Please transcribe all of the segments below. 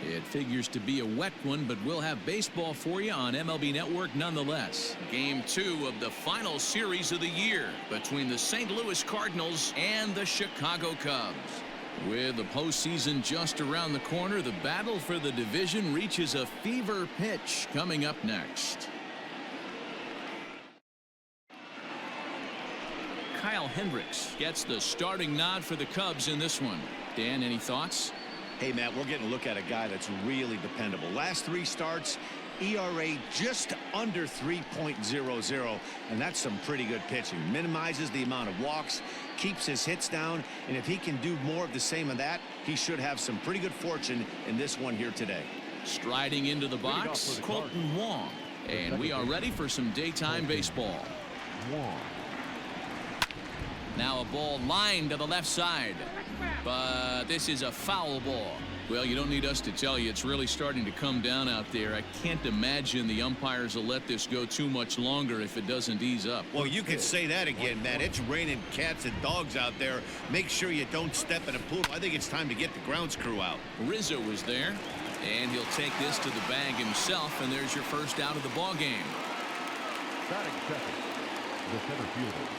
It figures to be a wet one, but we'll have baseball for you on MLB Network nonetheless. Game 2 of the final series of the year between the St. Louis Cardinals and the Chicago Cubs. With the postseason just around the corner, the battle for the division reaches a fever pitch coming up next. Kyle Hendricks gets the starting nod for the Cubs in this one. Dan, any thoughts? Hey, Matt, we're getting a look at a guy that's really dependable. Last 3 starts, ERA just under 3.00, and that's some pretty good pitching. Minimizes the amount of walks, keeps his hits down, and if he can do more of the same of that, he should have some pretty good fortune in this one here today. Striding into the box, Colton Wong. And we are ready for some daytime baseball. Now a ball lined to the left side. But this is a foul ball. Well, you don't need us to tell you it's really starting to come down out there. I can't imagine the umpires will let this go too much longer if it doesn't ease up. Well, you could say that again, Matt. It's raining cats and dogs out there. Make sure you don't step in a pool. I think it's time to get the grounds crew out. Rizzo is there, and he'll take this to the bag himself, and there's your first out of the ball game. Batting second, the center fielder,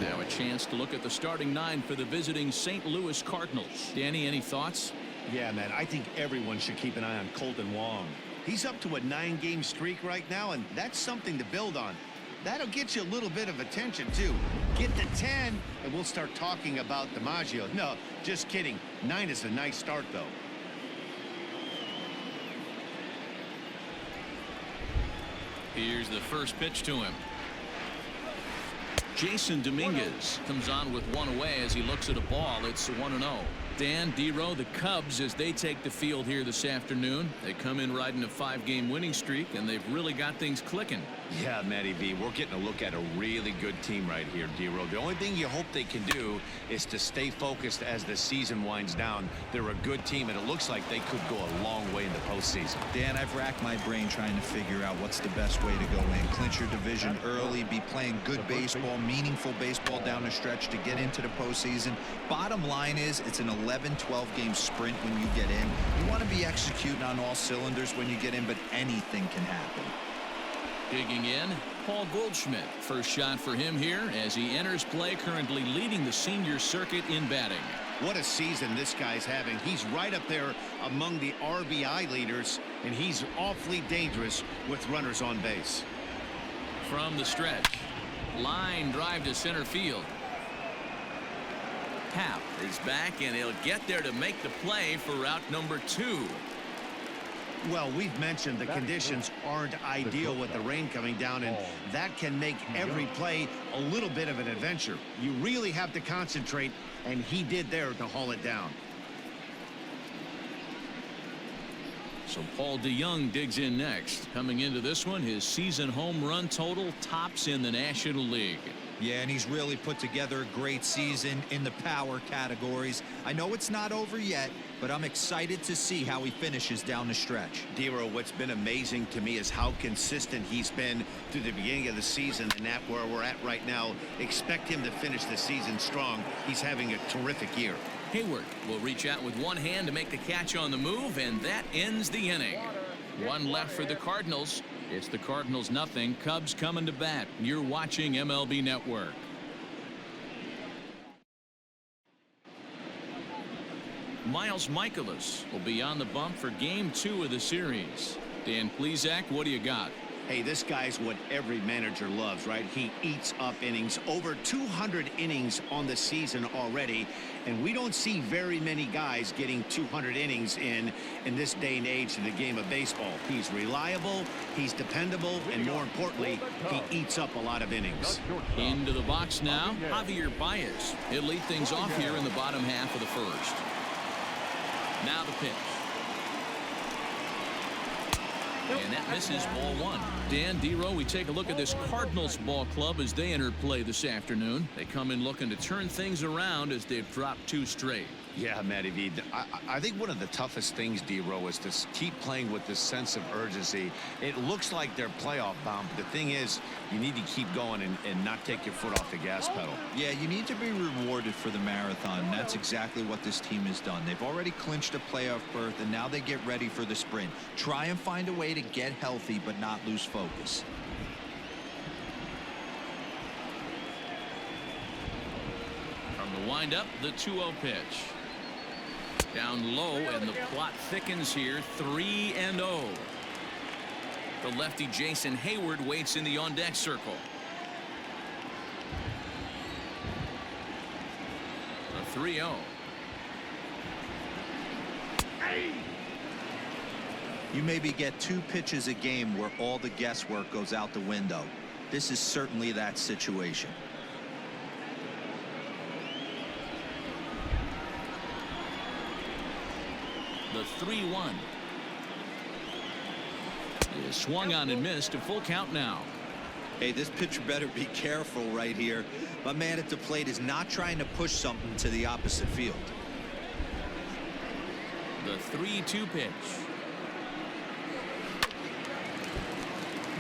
now a chance to look at the starting 9 for the visiting St. Louis Cardinals. Danny, any thoughts? Yeah, man, I think everyone should keep an eye on Colton Wong. He's up to a 9-game streak right now, and that's something to build on. That'll get you a little bit of attention, too. Get to 10, and we'll start talking about DiMaggio. No, just kidding. 9 is a nice start, though. Here's the first pitch to him. Jason Dominguez comes on with one away as he looks at a ball. It's 1-0. Dan, D-Row, the Cubs, as they take the field here this afternoon, they come in riding a 5-game winning streak, and they've really got things clicking. Yeah, Matty V, we're getting a look at a really good team right here, D-Row. The only thing you hope they can do is to stay focused as the season winds down. They're a good team, and it looks like they could go a long way in the postseason. Dan, I've racked my brain trying to figure out what's the best way to go in. Clinch your division early, be playing good baseball, meaningful baseball down the stretch to get into the postseason. Bottom line is, it's an 11-12 game sprint when you get in. You want to be executing on all cylinders when you get in, but anything can happen. Digging in, Paul Goldschmidt. First shot for him here as he enters play, currently leading the senior circuit in batting. What a season this guy's having. He's right up there among the RBI leaders, and he's awfully dangerous with runners on base. From the stretch, line drive to center field. Happ is back, and he'll get there to make the play for route number 2. Well, we've mentioned the conditions aren't ideal with the rain coming down, and that can make every play a little bit of an adventure. You really have to concentrate, and he did there to haul it down. So Paul DeYoung digs in next. Coming into this one, his season home run total tops in the National League. Yeah, and he's really put together a great season in the power categories. I know it's not over yet, but I'm excited to see how he finishes down the stretch. D-Row, what's been amazing to me is how consistent he's been through the beginning of the season, and that where we're at right now. Expect him to finish the season strong. He's having a terrific year. Hayward will reach out with one hand to make the catch on the move, and that ends the inning. One left for the Cardinals. It's the Cardinals nothing. Cubs coming to bat. You're watching MLB Network. Miles Mikolas will be on the bump for game 2 of the series. Dan Plesac, what do you got? Hey, this guy's what every manager loves, right? He eats up innings. Over 200 innings on the season already, and we don't see very many guys getting 200 innings in this day and age of the game of baseball. He's reliable, he's dependable, and more importantly, he eats up a lot of innings. Into the box now, Javier Baez. He'll lead things off here in the bottom half of the first. Now the pitch. And that misses ball 1. Dan, D-Row, we take a look at this Cardinals ball club as they enter play this afternoon. They come in looking to turn things around as they've dropped 2 straight. Yeah, Matty V. I think one of the toughest things, D-Row, is to keep playing with this sense of urgency. It looks like they're playoff bound, but the thing is, you need to keep going and not take your foot off the gas pedal. Yeah, you need to be rewarded for the marathon. That's exactly what this team has done. They've already clinched a playoff berth, and now they get ready for the sprint. Try and find a way to get healthy, but not lose focus. From the windup, the 2-0 pitch. Down low, and the plot thickens here. 3-0. The lefty Jason Hayward waits in the on-deck circle. A 3-0. You maybe get 2 pitches a game where all the guesswork goes out the window. This is certainly that situation. The 3-1 is swung on and missed. A full count now. Hey, this pitcher better be careful right here. My man at the plate is not trying to push something to the opposite field. The 3-2 pitch.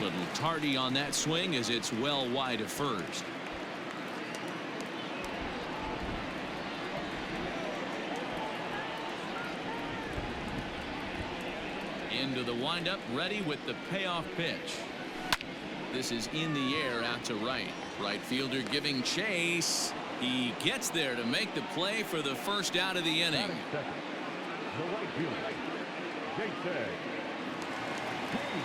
Little tardy on that swing as it's well wide of first. Into the windup, ready with the payoff pitch. This is in the air out to right. Right fielder giving chase. He gets there to make the play for the first out of the inning. The right fielder,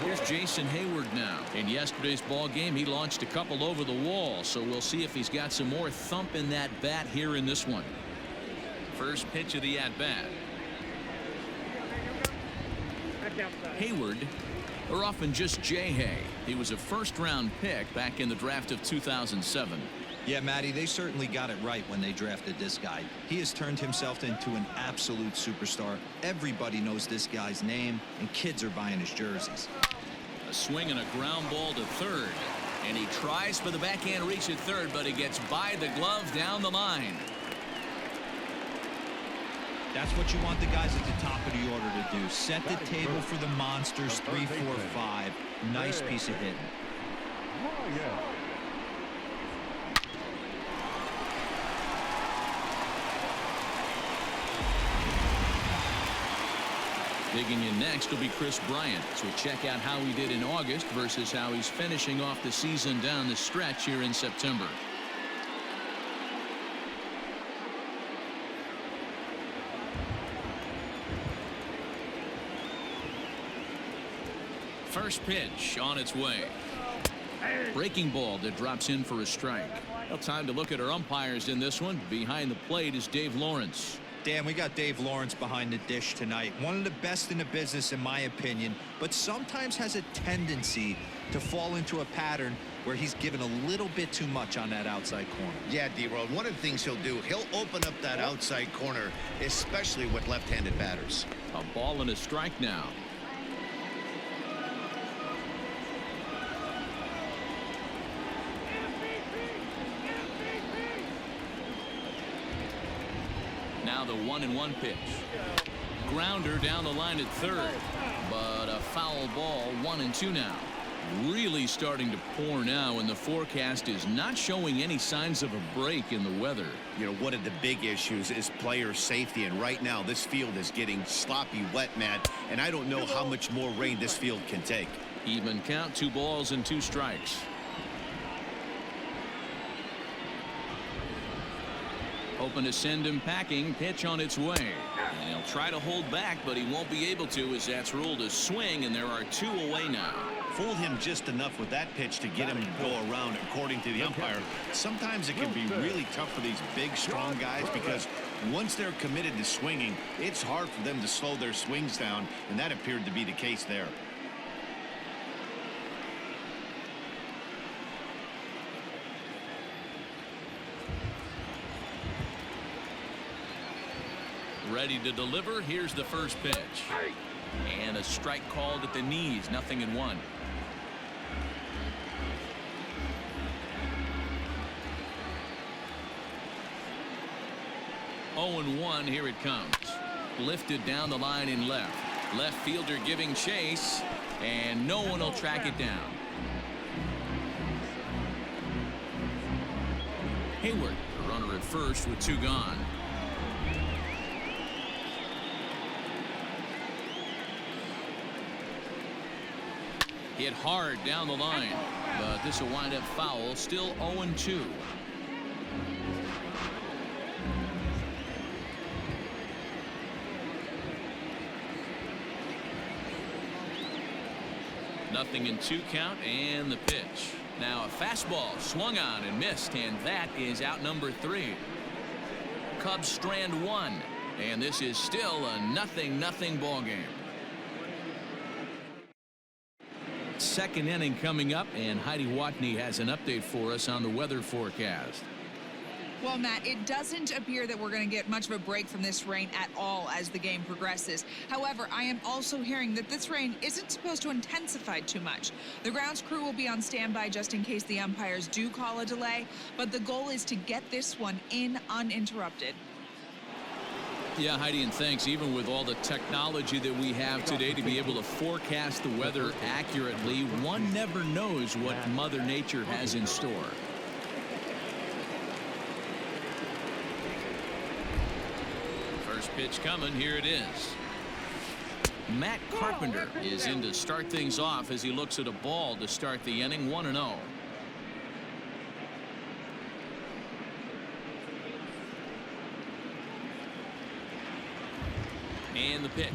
Here's Jason Hayward now. In yesterday's ball game, he launched a couple over the wall, so we'll see if he's got some more thump in that bat here in this one. First pitch of the at-bat. Hayward, or often just J-Hay. He was a first-round pick back in the draft of 2007. Yeah, Matty, they certainly got it right when they drafted this guy. He has turned himself into an absolute superstar. Everybody knows this guy's name, and kids are buying his jerseys. A swing and a ground ball to third. And he tries for the backhand reach at third, but he gets by the glove down the line. That's what you want the guys at the top of the order to do. Set the table for the monsters. 3, 4, 5. Nice piece of hitting. Digging in next will be Chris Bryant. So we'll check out how he did in August versus how he's finishing off the season down the stretch here in September. First pitch on its way. Breaking ball that drops in for a strike. Well, time to look at our umpires in this one. Behind the plate is Dave Lawrence. Dan, we got Dave Lawrence behind the dish tonight. One of the best in the business, in my opinion, but sometimes has a tendency to fall into a pattern where he's given a little bit too much on that outside corner. Yeah, D-Road, one of the things he'll do, he'll open up that outside corner, especially with left-handed batters. A ball and a strike now. Now the 1-1 pitch. Grounder down the line at third, but a foul ball. 1-2 now. Really starting to pour now, and the forecast is not showing any signs of a break in the weather. You know, one of the big issues is player safety, and right now this field is getting sloppy wet, Matt, and I don't know how much more rain this field can take. Even count, 2 balls and 2 strikes. Hoping to send him packing. Pitch on its way. And he'll try to hold back, but he won't be able to, as that's ruled a swing, and there are 2 away now. Fooled him just enough with that pitch to get him to go around, according to the umpire. Sometimes it can be really tough for these big, strong guys because once they're committed to swinging, it's hard for them to slow their swings down, and that appeared to be the case there. Ready to deliver. Here's the first pitch. And a strike called at the knees. 0-1. 0-1. Here it comes. Lifted down the line in left. Left fielder giving chase, and no one will track it down. Hayward, the runner at first with 2 gone. Hit hard down the line, but this will wind up foul. Still 0-2. Nothing in 2 count, and the pitch. Now a fastball swung on and missed, and that is out number 3. Cubs strand 1, and this is still a 0-0 ball game. Second inning coming up, and Heidi Watney has an update for us on the weather forecast. Well, Matt, it doesn't appear that we're going to get much of a break from this rain at all as the game progresses. However, I am also hearing that this rain isn't supposed to intensify too much. The grounds crew will be on standby just in case the umpires do call a delay, but the goal is to get this one in uninterrupted. Yeah, Heidi, and thanks. Even with all the technology that we have today to be able to forecast the weather accurately, one never knows what Mother Nature has in store. First pitch coming. Here it is. Matt Carpenter is in to start things off as he looks at a ball to start the inning. 1-0. And the pitch.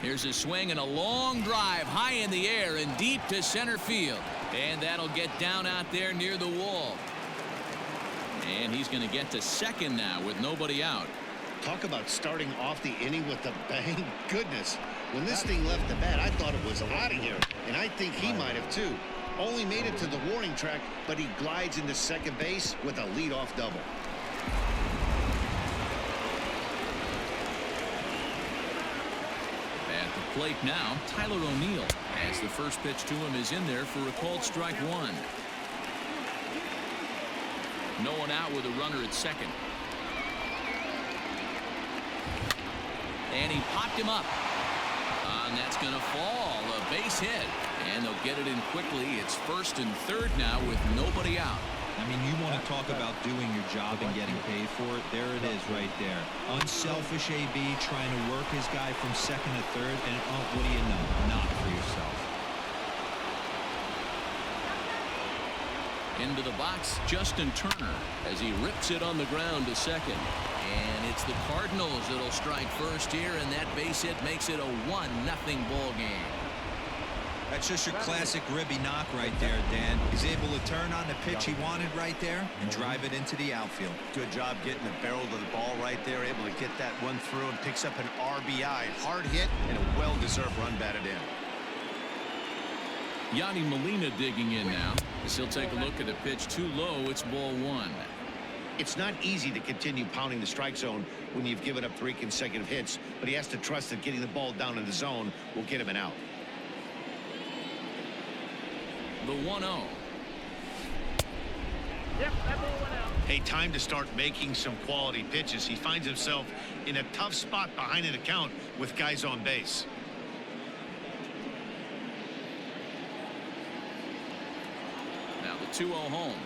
Here's a swing and a long drive high in the air and deep to center field. And that'll get down out there near the wall. And he's going to get to second now with nobody out. Talk about starting off the inning with a bang. Goodness, when this thing left the bat, I thought it was out of here. And I think he might have too. Only made it to the warning track, but he glides into second base with a leadoff double. Plate now, Tyler O'Neill, as the first pitch to him is in there for a called strike 1. No one out with a runner at second. And he popped him up. And that's going to fall. A base hit. And they'll get it in quickly. It's first and third now with nobody out. I mean, you want to talk about doing your job and getting paid for it. There it is right there. Unselfish AB trying to work his guy from second to third. And oh, what do you know? Not for yourself. Into the box, Justin Turner, as he rips it on the ground to second. And it's the Cardinals that'll strike first here, and that base hit makes it a 1-0 ball game. That's just your classic Ribby knock right there, Dan. He's able to turn on the pitch he wanted right there and drive it into the outfield. Good job getting the barrel of the ball right there, able to get that one through and picks up an RBI. Hard hit and a well-deserved run batted in. Yanni Molina digging in now. As he'll take a look at the pitch too low. It's ball 1. It's not easy to continue pounding the strike zone when you've given up 3 consecutive hits, but he has to trust that getting the ball down in the zone will get him an out. The 1-0. Hey, time to start making some quality pitches. He finds himself in a tough spot behind an account with guys on base. Now the 2-0 home.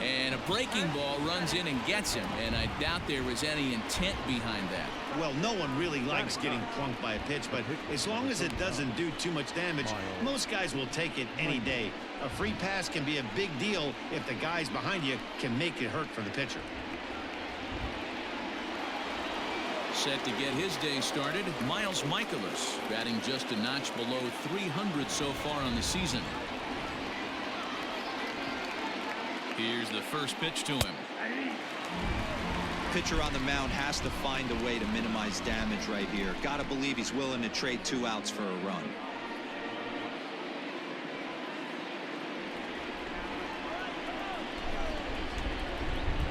And a breaking ball runs in and gets him, and I doubt there was any intent behind that. Well, no one really likes getting plunked by a pitch, but as long as it doesn't do too much damage, most guys will take it any day. A free pass can be a big deal if the guys behind you can make it hurt for the pitcher. Set to get his day started, Miles Michaelis, batting just a notch below 300 so far on the season. Here's the first pitch to him. Pitcher on the mound has to find a way to minimize damage right here. Got to believe he's willing to trade 2 outs for a run.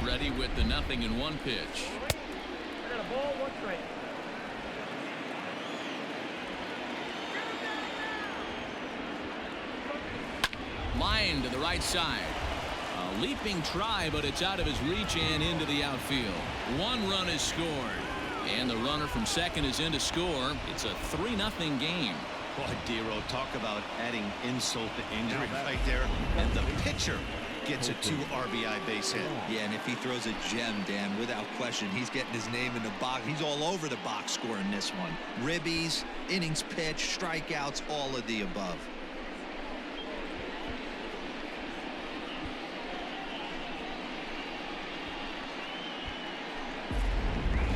Ready with the 0-1 pitch. I got a ball, 1 strike. Line to the right side. A A leaping try, but it's out of his reach and into the outfield. One run is scored. And the runner from second is in to score. It's a 3-0 game. Boy, Dero, talk about adding insult to injury right there. And the pitcher gets a 2 RBI base hit. Yeah, and if he throws a gem, Dan, without question, he's getting his name in the box. He's all over the box score in this one. Ribbies, innings pitched, strikeouts, all of the above.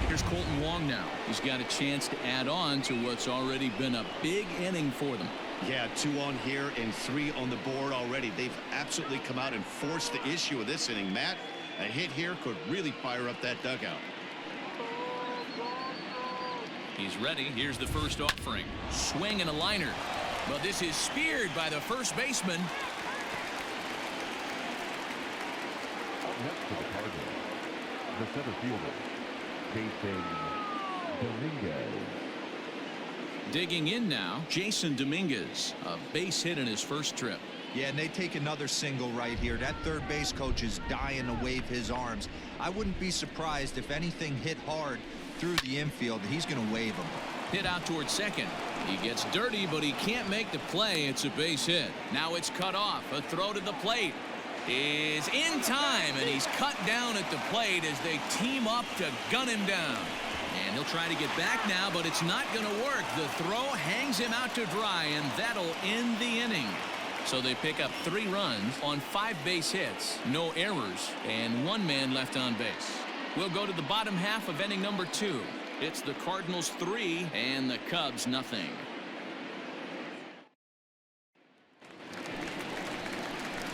Here's Colton Wong now. He's got a chance to add on to what's already been a big inning for them. Yeah, 2 on here and 3 on the board already. They've absolutely come out and forced the issue of this inning. Matt, a hit here could really fire up that dugout. He's ready. Here's the first offering. Swing and a liner. But this is speared by the first baseman. Up next to the Cardinals, the center fielder, Jason Dominguez. Digging in now, Jason Dominguez, a base hit in his first trip. Yeah, and they take another single right here. That third base coach is dying to wave his arms. I wouldn't be surprised if anything hit hard through the infield. He's going to wave them. Hit out towards second. He gets dirty, but he can't make the play. It's a base hit. Now it's cut off. A throw to the plate is in time, and he's cut down at the plate as they team up to gun him down. And he'll try to get back now, but it's not going to work. The throw hangs him out to dry, and that'll end the inning. So they pick up 3 runs on 5 base hits, no errors, and 1 man left on base. We'll go to the bottom half of inning number 2. It's the Cardinals 3 and the Cubs nothing.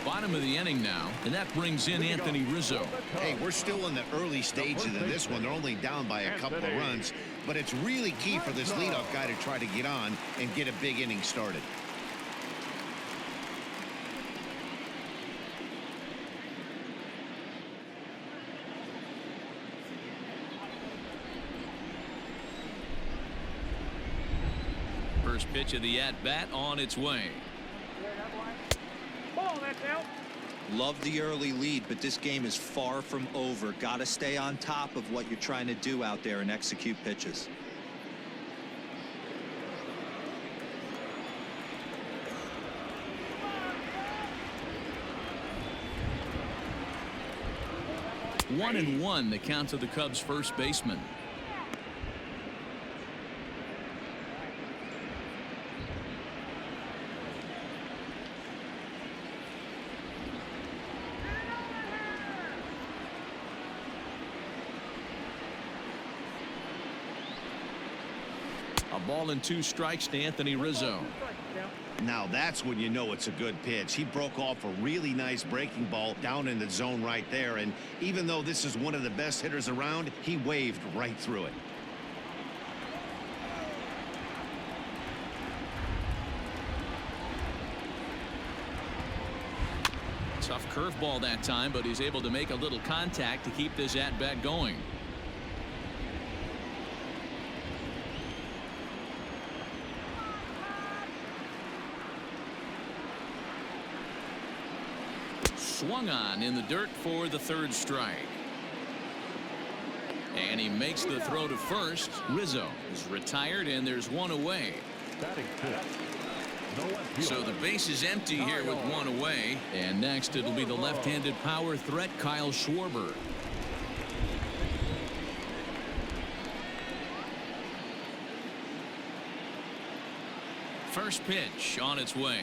Bottom of the inning now, and that brings in Anthony Rizzo. Hey, we're still in the early stages of this one. They're only down by a couple of runs, but it's really key for this leadoff guy to try to get on and get a big inning started. First pitch of the at-bat on its way. Ball, that's out. Love the early lead, but this game is far from over. Got to stay on top of what you're trying to do out there and execute pitches. One and one, the count to the Cubs first baseman. A ball and 2 strikes to Anthony Rizzo. Now that's when you know it's a good pitch. He broke off a really nice breaking ball down in the zone right there, and even though this is one of the best hitters around, he waved right through it. Tough curveball that time, but he's able to make a little contact to keep this at-bat going. Swung on in the dirt for the 3rd strike. And he makes the throw to first. Rizzo is retired, and there's 1 away. So the base is empty here with 1 away. And next it'll be the left-handed power threat, Kyle Schwarber. First pitch on its way.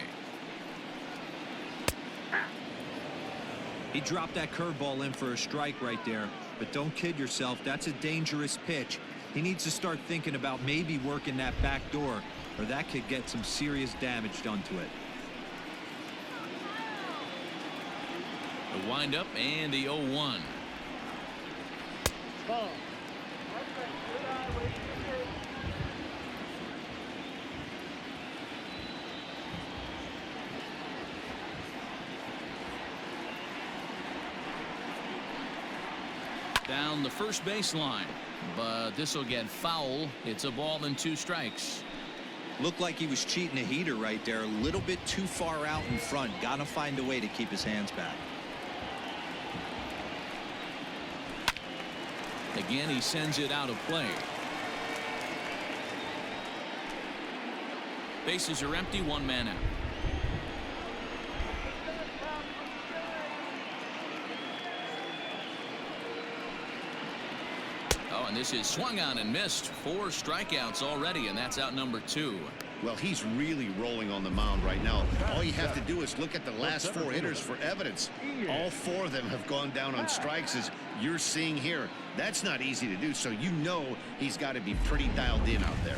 He dropped that curveball in for a strike right there, but don't kid yourself. That's a dangerous pitch. He needs to start thinking about maybe working that back door, or that could get some serious damage done to it. The windup and the 0-1. Ball. Down the first baseline, but this will get foul. It's a ball and 2 strikes. Looked like he was cheating a heater right there, a little bit too far out in front. Got to find a way to keep his hands back. Again, he sends it out of play. Bases are empty, one man out. Oh, and this is swung on and missed. 4 strikeouts already, and that's out number 2. Well, he's really rolling on the mound right now. All you have to do is look at the last 4 hitters for evidence. All 4 of them have gone down on strikes, as you're seeing here. That's not easy to do, so you know he's got to be pretty dialed in out there.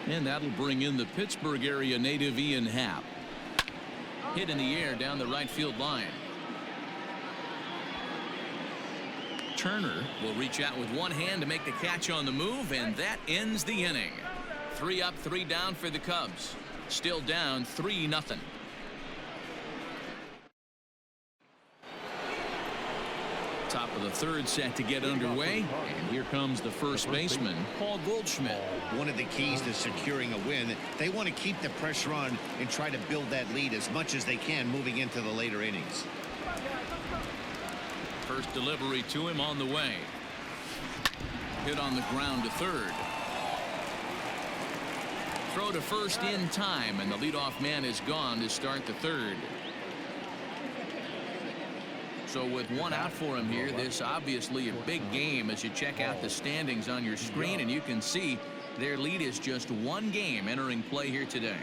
And that'll bring in the Pittsburgh area native Ian Happ. Hit in the air down the right field line. Turner will reach out with one hand to make the catch on the move, and that ends the inning. 3 up, 3 down for the Cubs. Still down 3-0. Top of the 3rd set to get underway, and here comes the first baseman, Paul Goldschmidt. One of the keys to securing a win, they want to keep the pressure on and try to build that lead as much as they can moving into the later innings. First delivery to him on the way. Hit on the ground to 3rd. Throw to first in time, and the leadoff man is gone to start the 3rd. So with 1 out for him here, this obviously a big game as you check out the standings on your screen, and you can see their lead is just 1 game entering play here today.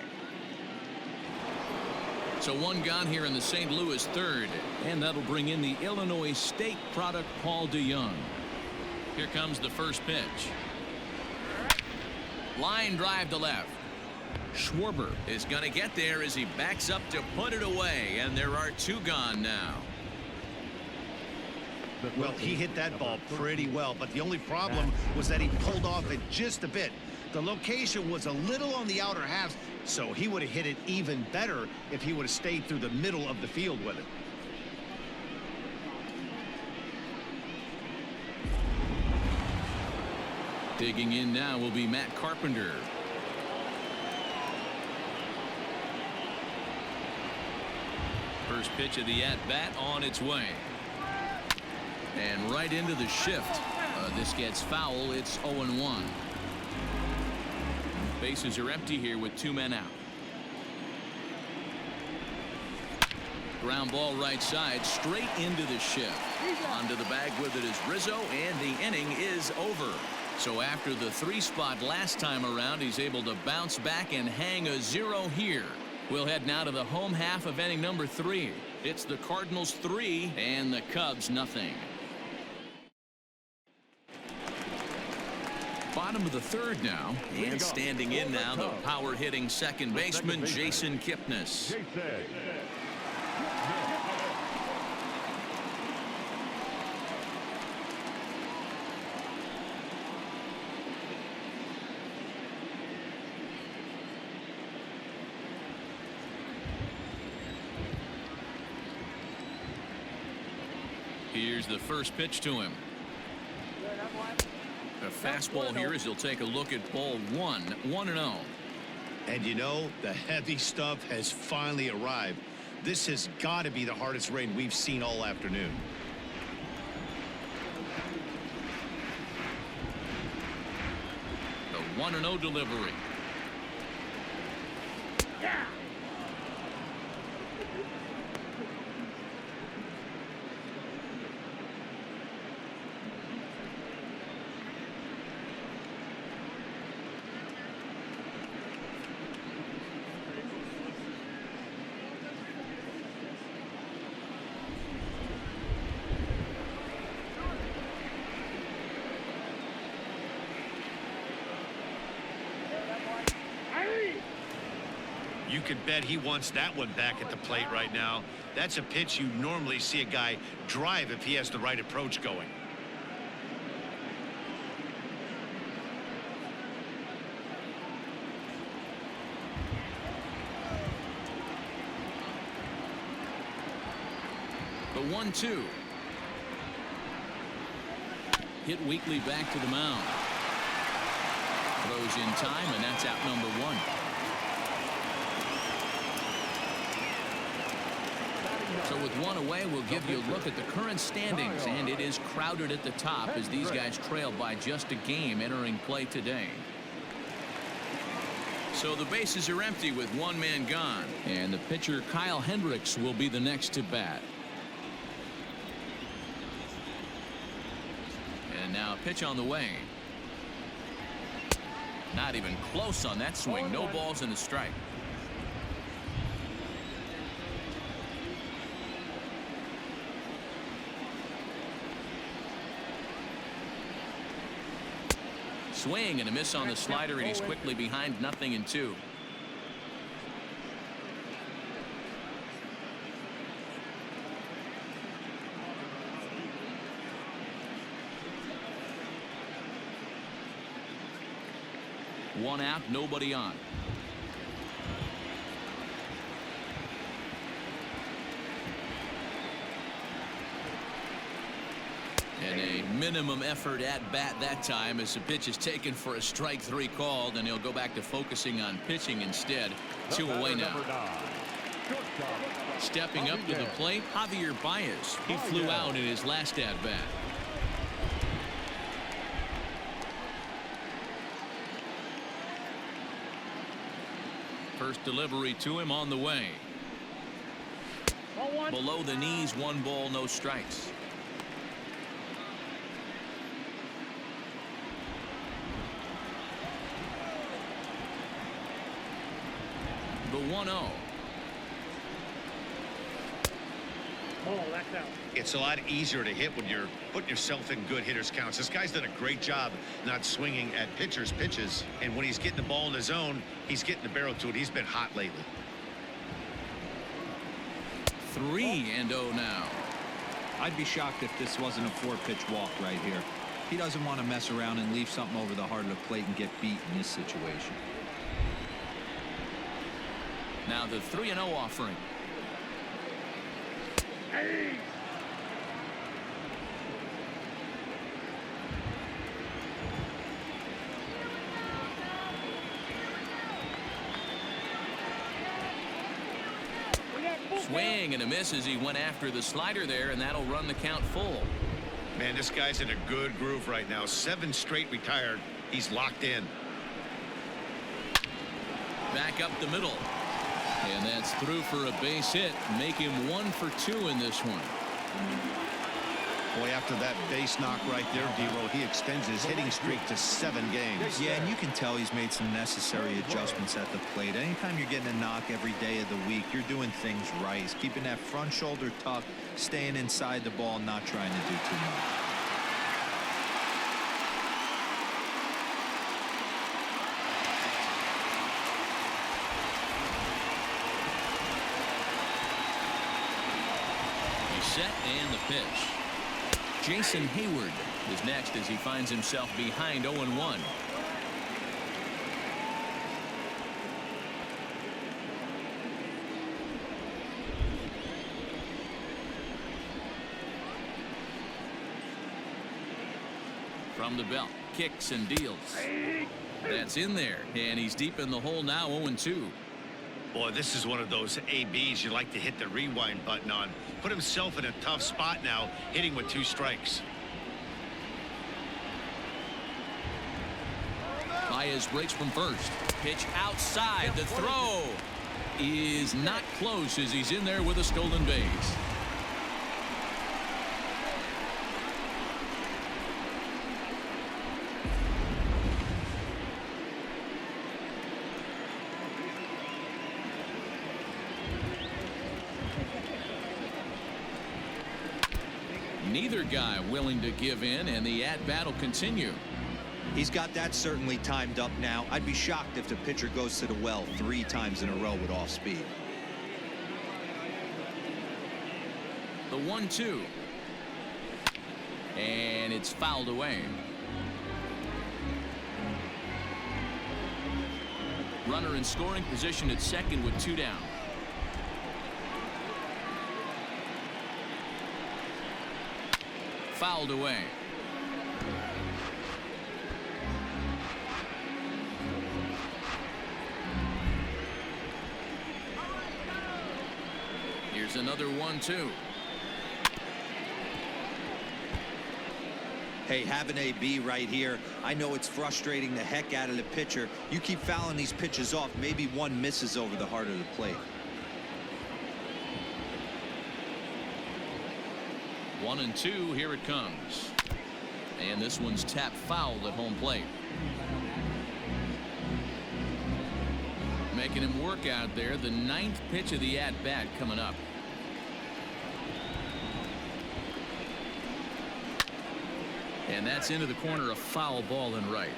So 1 gone here in the St. Louis 3rd, and that'll bring in the Illinois State product Paul DeYoung. Here comes the first pitch. Line drive to left. Schwarber is going to get there as he backs up to put it away, and there are 2 gone now. Well, he hit that ball pretty well, but the only problem was that he pulled off it just a bit. The location was a little on the outer half, so he would have hit it even better if he would have stayed through the middle of the field with it. Digging in now will be Matt Carpenter. First pitch of the at-bat on its way. And right into the shift. This gets foul. It's 0-1. Bases are empty here with 2 men out. Ground ball right side, straight into the shift. Onto the bag with it is Rizzo, and the inning is over. So after the 3 spot last time around, he's able to bounce back and hang a 0 here. We'll head now to the home half of inning number 3. It's the Cardinals 3 and the Cubs nothing. Bottom of the 3rd now, and standing in now, the power hitting second baseman Jason Kipnis. Here's the first pitch to him. A fastball here as he'll take a look at ball 1, 1-0. And you know, the heavy stuff has finally arrived. This has got to be the hardest rain we've seen all afternoon. The 1-0 delivery. Yeah. You can bet he wants that one back at the plate right now. That's a pitch you normally see a guy drive if he has the right approach going. The 1-2. Hit weakly back to the mound. Throws in time, and that's out number 1. So with one away, we'll give you a look at the current standings, and it is crowded at the top as these guys trail by just a game entering play today. So the bases are empty with one man gone, and the pitcher Kyle Hendricks will be the next to bat. And now a pitch on the way. Not even close on that swing. No balls and a strike. Swing and a miss on the slider, and he's quickly behind 0-2. One out, nobody on. And a minimum effort at bat that time as the pitch is taken for a strike 3 called, and he'll go back to focusing on pitching instead. 2 away now. Stepping up to the plate, Javier Baez. He flew out in his last at bat. First delivery to him on the way. Below the knees, 1 ball, no strikes. The 1-0. Oh, that's out. It's a lot easier to hit when you're putting yourself in good hitters counts. This guy's done a great job not swinging at pitchers' pitches, and when he's getting the ball in the zone, he's getting the barrel to it. He's been hot lately. 3-0 now. I'd be shocked if this wasn't a 4-pitch walk right here. He doesn't want to mess around and leave something over the heart of the plate and get beat in this situation. Now the 3-0 offering. Hey. Swing and a miss as he went after the slider there, and that'll run the count full. Man, this guy's in a good groove right now. 7 straight retired. He's locked in. Back up the middle. And that's through for a base hit. Make him 1 for 2 in this one. Boy, after that base knock right there, D-Roll, he extends his hitting streak to 7 games. Yeah, and you can tell he's made some necessary adjustments at the plate. Anytime you're getting a knock every day of the week, you're doing things right. He's keeping that front shoulder tucked, staying inside the ball, not trying to do too much. Set and the pitch. Jason Hayward is next as he finds himself behind 0-1. From the belt, kicks and deals. That's in there, and he's deep in the hole now. 0-2. Boy, this is one of those ABs you like to hit the rewind button on. Put himself in a tough spot now, hitting with 2 strikes. Baez breaks from first. Pitch outside. The throw is not close as he's in there with a stolen base. Neither guy willing to give in, and the at-bat will continue. He's got that certainly timed up now. I'd be shocked if the pitcher goes to the well 3 times in a row with off speed. The 1-2. And it's fouled away. Runner in scoring position at second with 2 down. Fouled away. Here's Here's another 1-2. Hey, have an AB right here. I know it's frustrating the heck out of the pitcher. You keep fouling these pitches off, maybe one misses over the heart of the plate. 1-2, here it comes. And this one's tapped foul at home plate. Making him work out there. The 9th pitch of the at-bat coming up. And that's into the corner, a foul ball and right.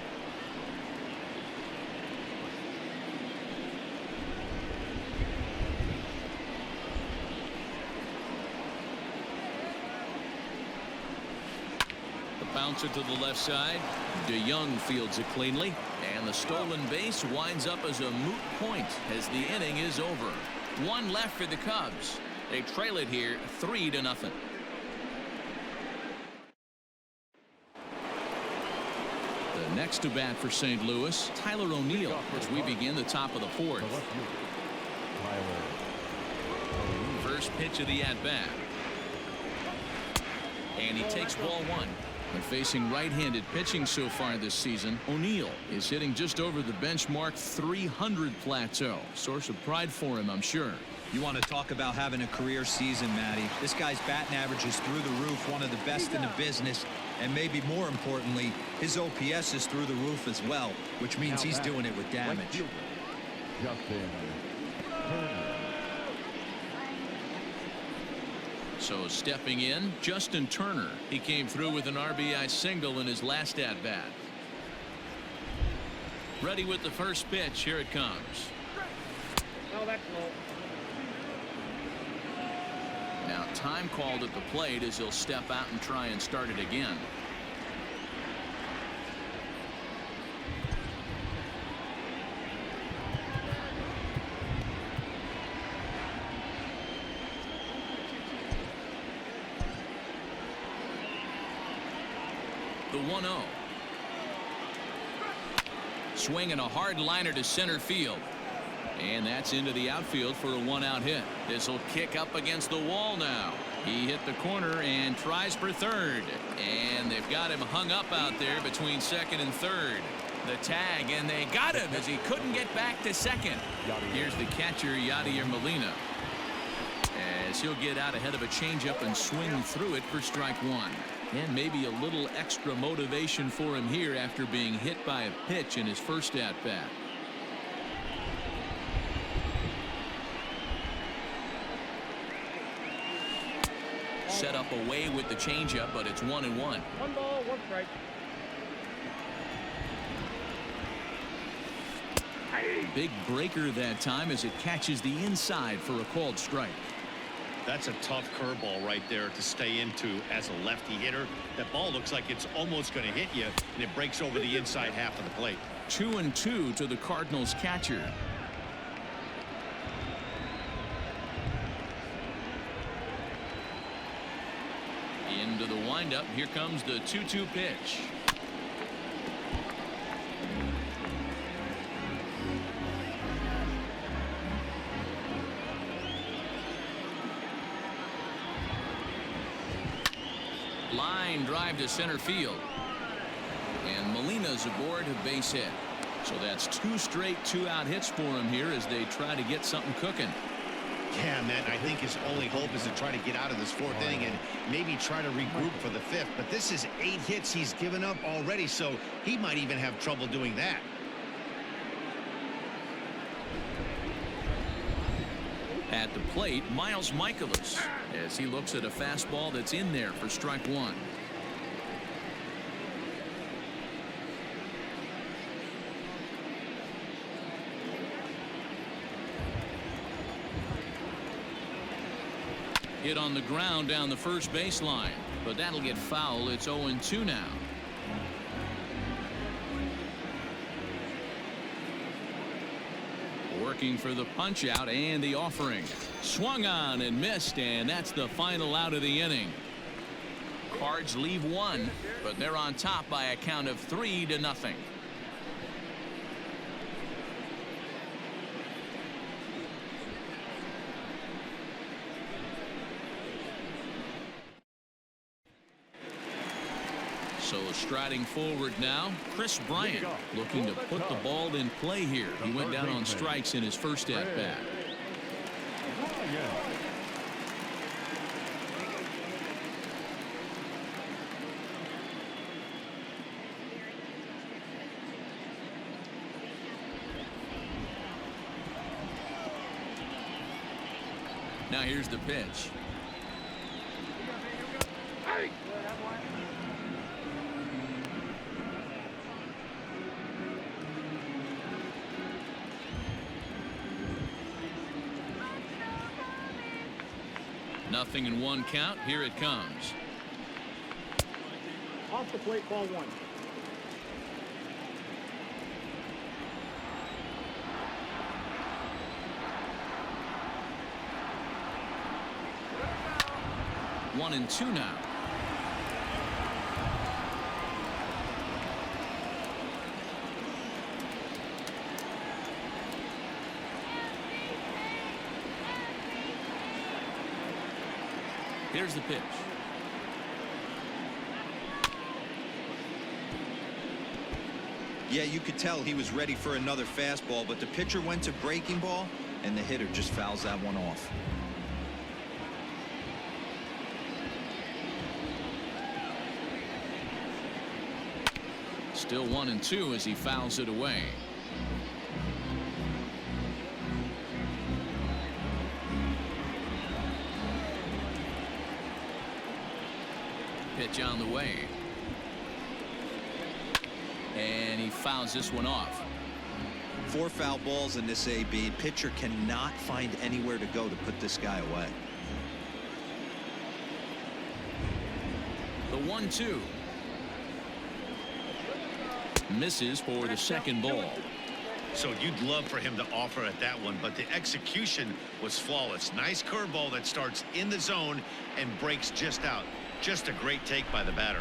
The bouncer to the left side. DeYoung fields it cleanly. And the stolen base winds up as a moot point as the inning is over. One left for the Cubs. They trail it here 3-0. The next to bat for St. Louis, Tyler O'Neill, as we begin the top of the 4th. First pitch of the at-bat. And he takes ball 1. When facing right-handed pitching so far this season, O'Neill is hitting just over the benchmark 300 plateau. Source of pride for him, I'm sure. You want to talk about having a career season, Matty. This guy's batting average is through the roof, one of the best in the business. And maybe more importantly, his OPS is through the roof as well, which means he's doing it with damage. So stepping in, Justin Turner. He came through with an RBI single in his last at-bat. Ready with the first pitch. Here it comes. Oh, that's low. Now time called at the plate as he'll step out and try and start it again. The 1-0. Swinging a hard liner to center field. And that's into the outfield for a 1-out hit. This will kick up against the wall now. He hit the corner and tries for third. And they've got him hung up out there between second and third. The tag, and they got him as he couldn't get back to second. Here's the catcher, Yadier Molina, as he'll get out ahead of a changeup and swing through it for strike 1. And maybe a little extra motivation for him here after being hit by a pitch in his first at-bat. Set up away with the changeup, but it's 1-1. 1 ball, 1 strike. Big breaker that time as it catches the inside for a called strike. That's a tough curveball right there to stay into as a lefty hitter. That ball looks like it's almost going to hit you, and it breaks over the inside half of the plate. 2-2 to the Cardinals catcher. Into the windup. Here comes the 2-2 pitch. Line drive to center field. And Molina's aboard a base hit. So that's 2 straight 2-out hits for him here as they try to get something cooking. Yeah, man, I think his only hope is to try to get out of this 4th inning and maybe try to regroup for the 5th. But this is 8 hits he's given up already, so he might even have trouble doing that. At the plate, Miles Michaelis, as he looks at a fastball that's in there for strike 1. Hit on the ground down the first baseline, but that'll get foul. It's 0-2 now. Working for the punch out and the offering. Swung on and missed, and that's the final out of the inning. Cards leave 1, but they're on top by a count of 3-0. So striding forward now, Chris Bryant looking to put the ball in play here. He went down on strikes in his first at bat. Now here's the pitch. Nothing in one count. Here it comes. Off the plate, ball one. One and two now. Here's the pitch. Yeah, you could tell he was ready for another fastball, but the pitcher went to breaking ball, and the hitter just fouls that one off. Still 1-2 as he fouls it away. Pitch on the way. And he fouls this one off. 4 foul balls in this AB. Pitcher cannot find anywhere to go to put this guy away. The 1-2. Misses for the second ball. So you'd love for him to offer at that one, but the execution was flawless. Nice curveball that starts in the zone and breaks just out. Just a great take by the batter.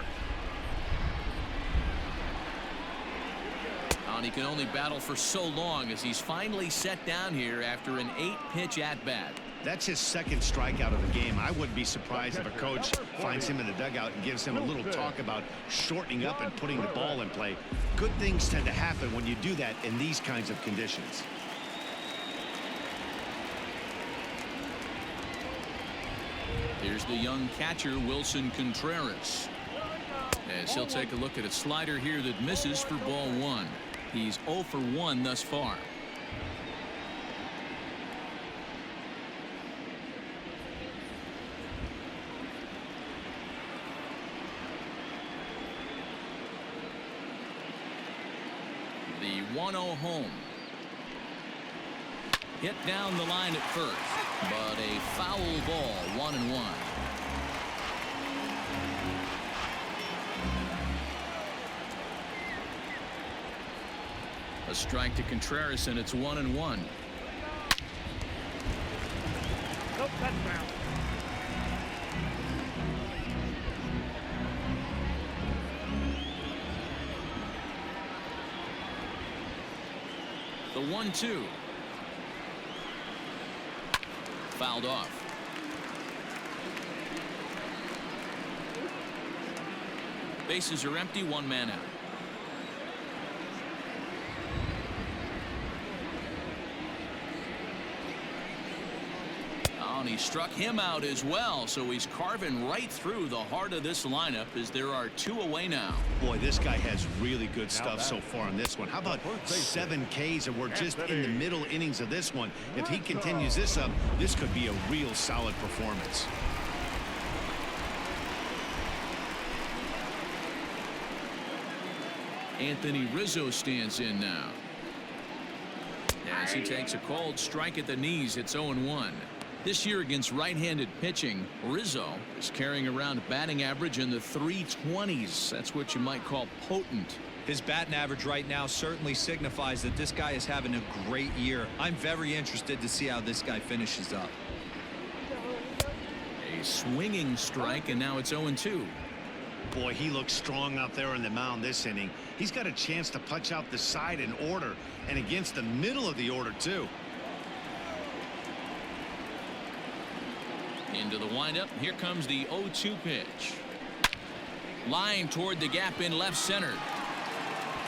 And he can only battle for so long as he's finally set down here after an 8-pitch at-bat. That's his second strikeout of the game. I wouldn't be surprised if a coach finds him in the dugout and gives him a little talk about shortening up and putting the ball in play. Good things tend to happen when you do that in these kinds of conditions. Here's the young catcher, Wilson Contreras. As he'll take a look at a slider here that misses for ball one. He's 0 for 1 thus far. The 1-0 home. Hit down the line at first, but a foul ball, 1-1. A strike to Contreras, and it's 1-1. Nope, that's foul. The 1-2. Fouled off. Bases are empty, 1 man out. And he struck him out as well, so he's carving right through the heart of this lineup as there are 2 away now. Boy, this guy has really good stuff so far on this one. How about 7 Ks, and we're just in the middle innings of this one. If he continues this up, this could be a real solid performance. Anthony Rizzo stands in now. As he takes a called strike at the knees, it's 0-1. This year against right-handed pitching, Rizzo is carrying around a batting average in the 320s. That's what you might call potent. His batting average right now certainly signifies that this guy is having a great year. I'm very interested to see how this guy finishes up. A swinging strike, and now it's 0-2. Boy, he looks strong out there on the mound this inning. He's got a chance to punch out the side in order, and against the middle of the order, too. Into the windup. Here comes the 0-2 pitch. Line toward the gap in left center.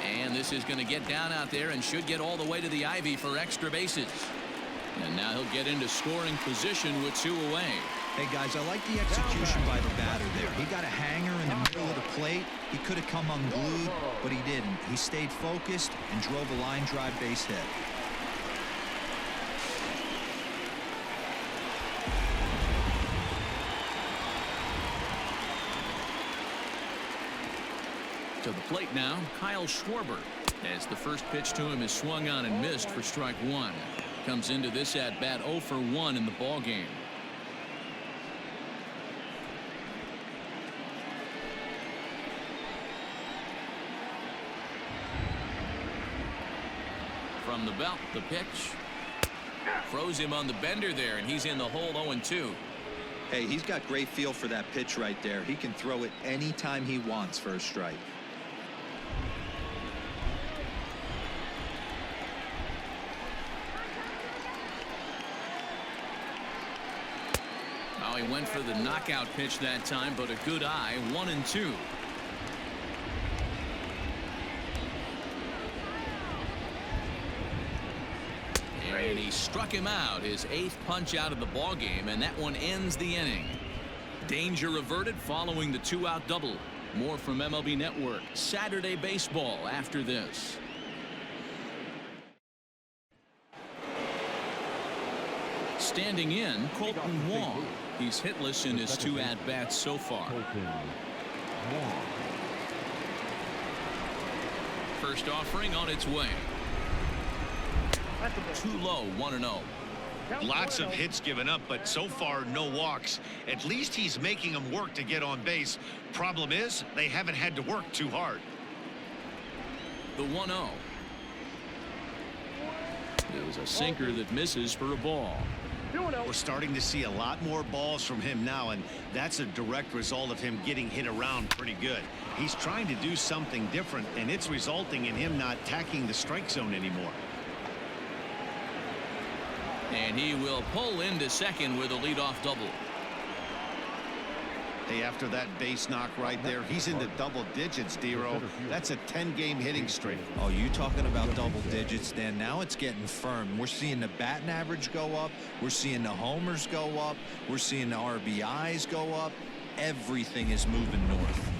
And this is going to get down out there and should get all the way to the ivy for extra bases. And now he'll get into scoring position with 2 away. Hey, guys, I like the execution by the batter there. He got a hanger in the middle of the plate. He could have come unglued, but he didn't. He stayed focused and drove a line drive base hit. To the plate now, Kyle Schwarber, as the first pitch to him is swung on and missed for strike 1. Comes into this at bat 0 for 1 in the ball game. From the belt, the pitch froze him on the bender there, and he's in the hole 0-2. Hey, he's got great feel for that pitch right there. He can throw it anytime he wants for a strike. Oh, he went for the knockout pitch that time, but a good eye. 1-2. And he struck him out, his 8th punch out of the ball game, and that one ends the inning. Danger averted following the 2-out double. More from MLB Network Saturday Baseball after this. Standing in, Colton Wong. He's hitless in his 2 at-bats so far. First offering on its way. Too low, 1-0. Lots of hits given up, but so far no walks. At least he's making them work to get on base. Problem is, they haven't had to work too hard. The 1-0. It was a sinker that misses for a ball. We're starting to see a lot more balls from him now, and that's a direct result of him getting hit around pretty good. He's trying to do something different, and it's resulting in him not attacking the strike zone anymore. And he will pull into second with a leadoff double. Hey, after that base knock right there, he's into double digits, Dero. That's a 10-game hitting streak. Oh, you talking about double digits, Dan? Now it's getting firm. We're seeing the batting average go up. We're seeing the homers go up. We're seeing the RBIs go up. Everything is moving north.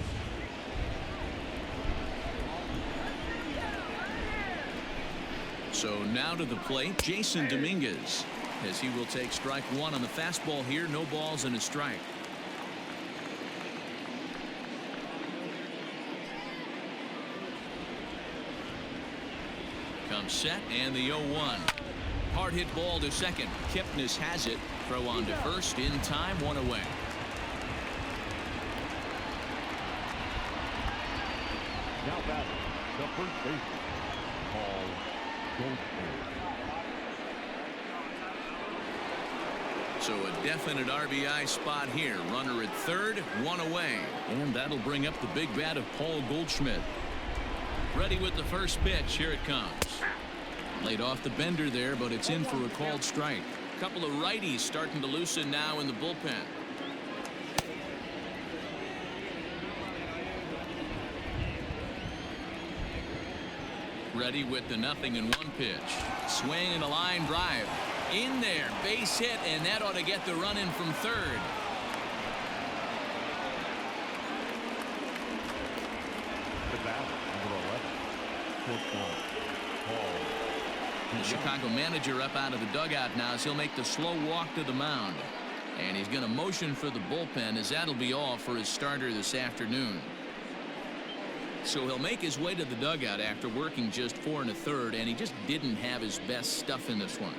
So now to the plate, Jason Dominguez, as he will take strike 1 on the fastball here. No balls and a strike. Comes set, and the 0-1. Hard hit ball to second. Kipnis has it. Throw on to first in time, 1 away. Now batting, the first baseman, Paul Goldschmidt. So a definite RBI spot here. Runner at third, 1 away. And that'll bring up the big bat of Paul Goldschmidt. Ready with the first pitch. Here it comes. Laid off the bender there, but it's in for a called strike. Couple of righties starting to loosen now in the bullpen. Ready with the 0-1 pitch. Swing and a line drive. In there, base hit, and that ought to get the run in from third. The batter, number 11, shortstop, Paul. The Chicago manager up out of the dugout now as he'll make the slow walk to the mound. And he's going to motion for the bullpen, as that'll be all for his starter this afternoon. So he'll make his way to the dugout after working just 4 1/3, and he just didn't have his best stuff in this one.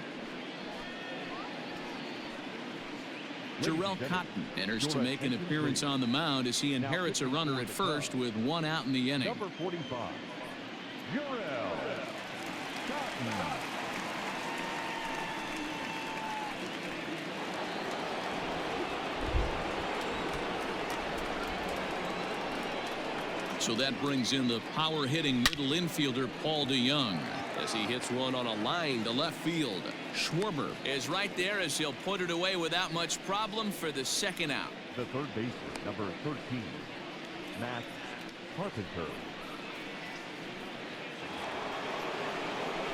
Jarrell Cotton enters to make an appearance on the mound as he inherits a runner at first with 1 out in the inning. Number 45, Jarrell Cotton. So that brings in the power-hitting middle infielder Paul DeYoung as he hits one on a line to left field. Schwarber is right there as he'll put it away without much problem for the 2nd out. The third baseman, number 13, Matt Carpenter.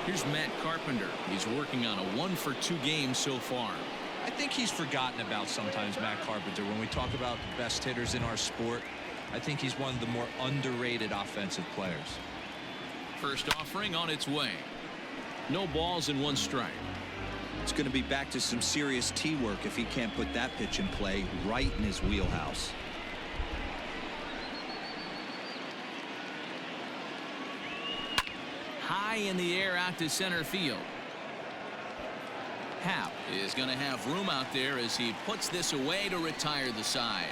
Here's Matt Carpenter. He's working on a 1-for-2 game so far. I think he's forgotten about sometimes, Matt Carpenter. When we talk about the best hitters in our sport, I think he's one of the more underrated offensive players. First offering on its way. No balls and 1 strike. It's going to be back to some serious tee work if he can't put that pitch in play right in his wheelhouse. High in the air out to center field. Happ is going to have room out there as he puts this away to retire the side.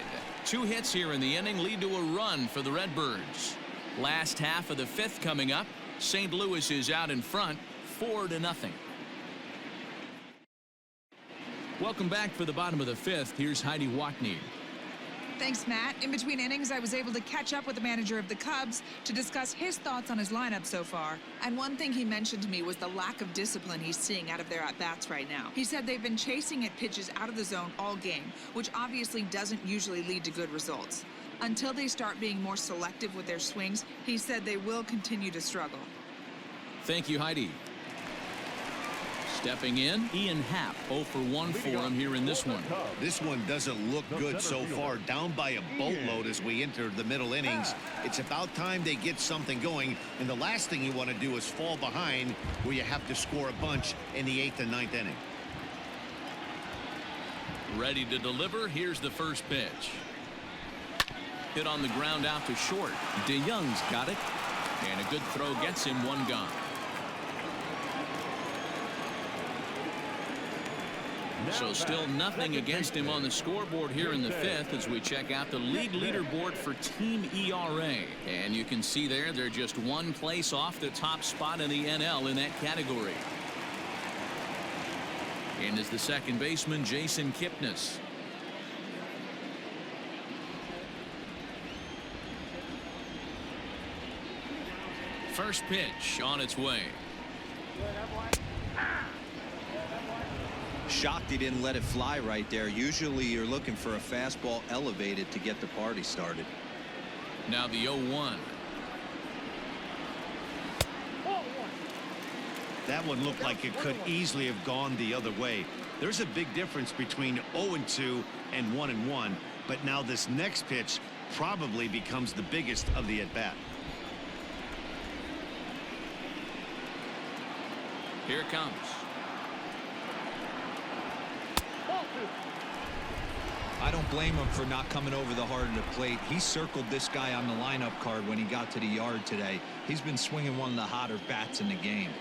2 hits here in the inning lead to a run for the Redbirds. Last half of the 5th coming up. St. Louis is out in front 4-0. Welcome back for the bottom of the 5th. Here's Heidi Watney. Thanks, Matt. In between innings, I was able to catch up with the manager of the Cubs to discuss his thoughts on his lineup so far. And one thing he mentioned to me was the lack of discipline he's seeing out of their at-bats right now. He said they've been chasing at pitches out of the zone all game, which obviously doesn't usually lead to good results. Until they start being more selective with their swings, he said they will continue to struggle. Thank you, Heidi. Stepping in, Ian Happ, 0 for 1 for him here in this one. This one doesn't look good so far. Down by a boatload as we enter the middle innings. It's about time they get something going. And the last thing you want to do is fall behind where you have to score a bunch in the 8th and 9th inning. Ready to deliver. Here's the first pitch. Hit on the ground out to short. DeYoung's got it. And a good throw gets him 1 gone. So still nothing against him on the scoreboard here in the 5th as we check out the league leaderboard for team ERA. And you can see there they're just 1 place off the top spot in the NL in that category. And is the second baseman Jason Kipnis. First pitch on its way. Shocked he didn't let it fly right there. Usually you're looking for a fastball elevated to get the party started. Now the 0-1. That one looked like it could easily have gone the other way. There's a big difference between 0-2 and 1-1, but now this next pitch probably becomes the biggest of the at-bat. Here it comes. I don't blame him for not coming over the heart of the plate. He circled this guy on the lineup card when he got to the yard today. He's been swinging one of the hotter bats in the game.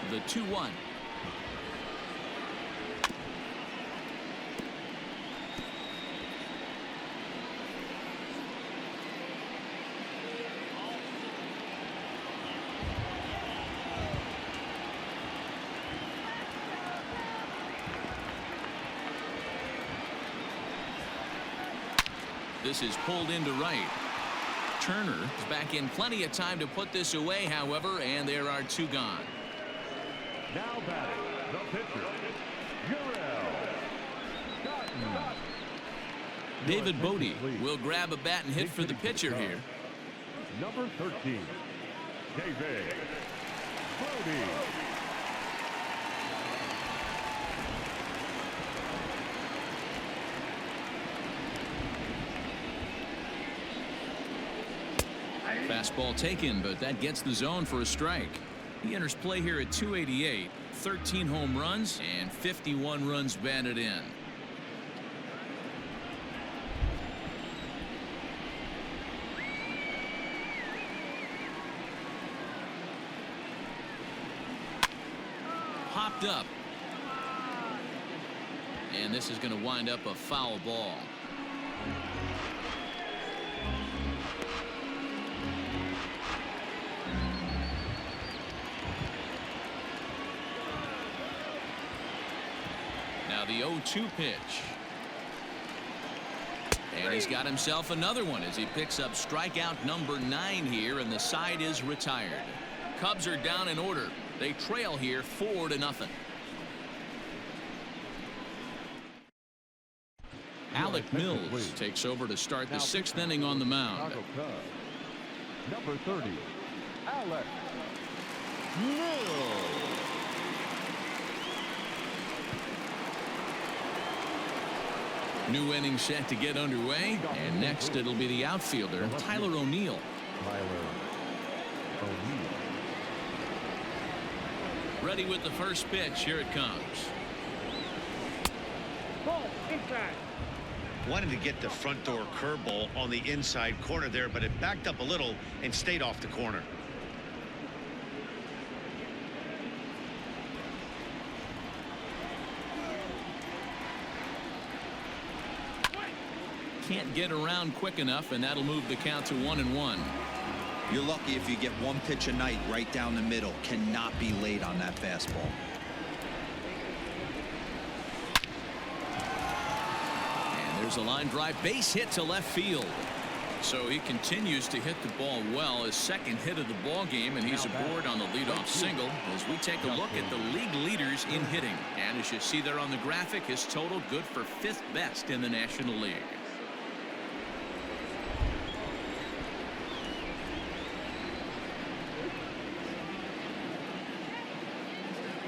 The 2-1. This is pulled into right. Turner is back in plenty of time to put this away, however, and there are 2 gone. Now batting, the pitcher, Cotton. David Bodie will grab a bat and hit for the pitcher here. Number 13, David Bodie. Fastball taken, but that gets the zone for a strike. He enters play here at 288, 13 home runs, and 51 runs batted in. Popped up. And this is going to wind up a foul ball. Now the 0-2 pitch. And he's got himself another one as he picks up strikeout number 9 here, and the side is retired. Cubs are down in order. They trail here 4-0. Alec Mills takes over to start the 6th inning on the mound. Chicago Cubs. Number 30, Alec Mills. New inning set to get underway, and next it'll be the outfielder Tyler O'Neill. Ready with the first pitch. Here it comes. Ball inside. Wanted to get the front door curveball on the inside corner there, but it backed up a little and stayed off the corner. Can't get around quick enough, and that'll move the count to 1-1. You're lucky if you get one pitch a night right down the middle. Cannot be late on that fastball. And there's a line drive base hit to left field. So he continues to hit the ball well, his second hit of the ball game, and he's aboard on the leadoff single as we take a look at the league leaders in hitting. And as you see there on the graphic, his total good for 5th best in the National League.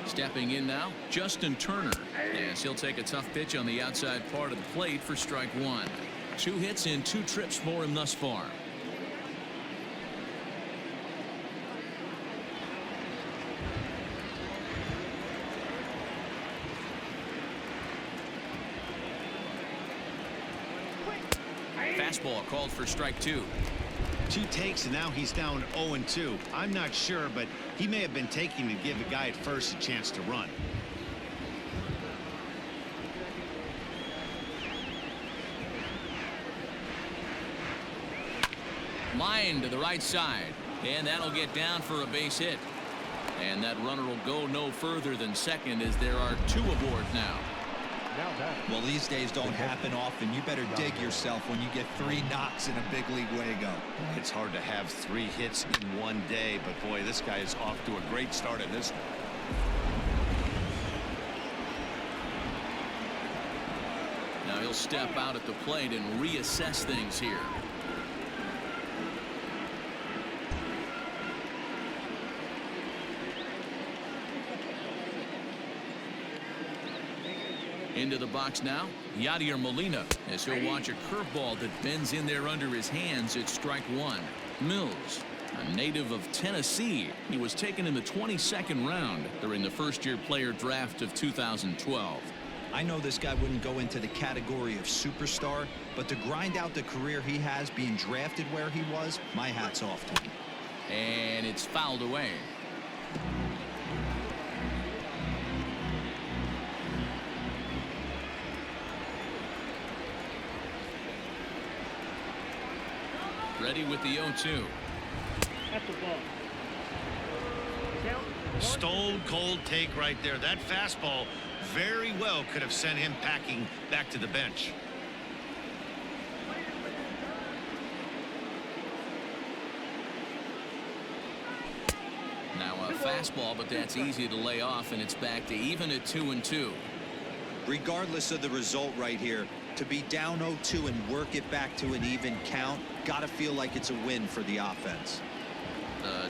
Stepping in now, Justin Turner, as he'll take a tough pitch on the outside part of the plate for strike 1. 2 hits in 2 trips for him thus far. Fastball called for strike 2. 2 takes, and now he's down 0-2. I'm not sure, but he may have been taking to give the guy at first a chance to run. Line to the right side, and that'll get down for a base hit. And that runner will go no further than second as there are 2 aboard now. Well, these days don't happen often. You better dig yourself when you get 3 knocks in a big league way to go. It's hard to have 3 hits in one day, but boy, this guy is off to a great start in this one. Now he'll step out at the plate and reassess things here. Into the box now, Yadier Molina, as he'll watch a curveball that bends in there under his hands at strike 1. Mills, a native of Tennessee. He was taken in the 22nd round during the first-year player draft of 2012. I know this guy wouldn't go into the category of superstar, but to grind out the career he has being drafted where he was, my hat's off to him. And it's fouled away. Ready with the 0-2. That's the ball. Count. Stone cold take right there. That fastball very well could have sent him packing back to the bench. Now a fastball, but that's easy to lay off, and it's back to even at 2-2. Regardless of the result right here, to be down 0-2 and work it back to an even count, gotta feel like it's a win for the offense.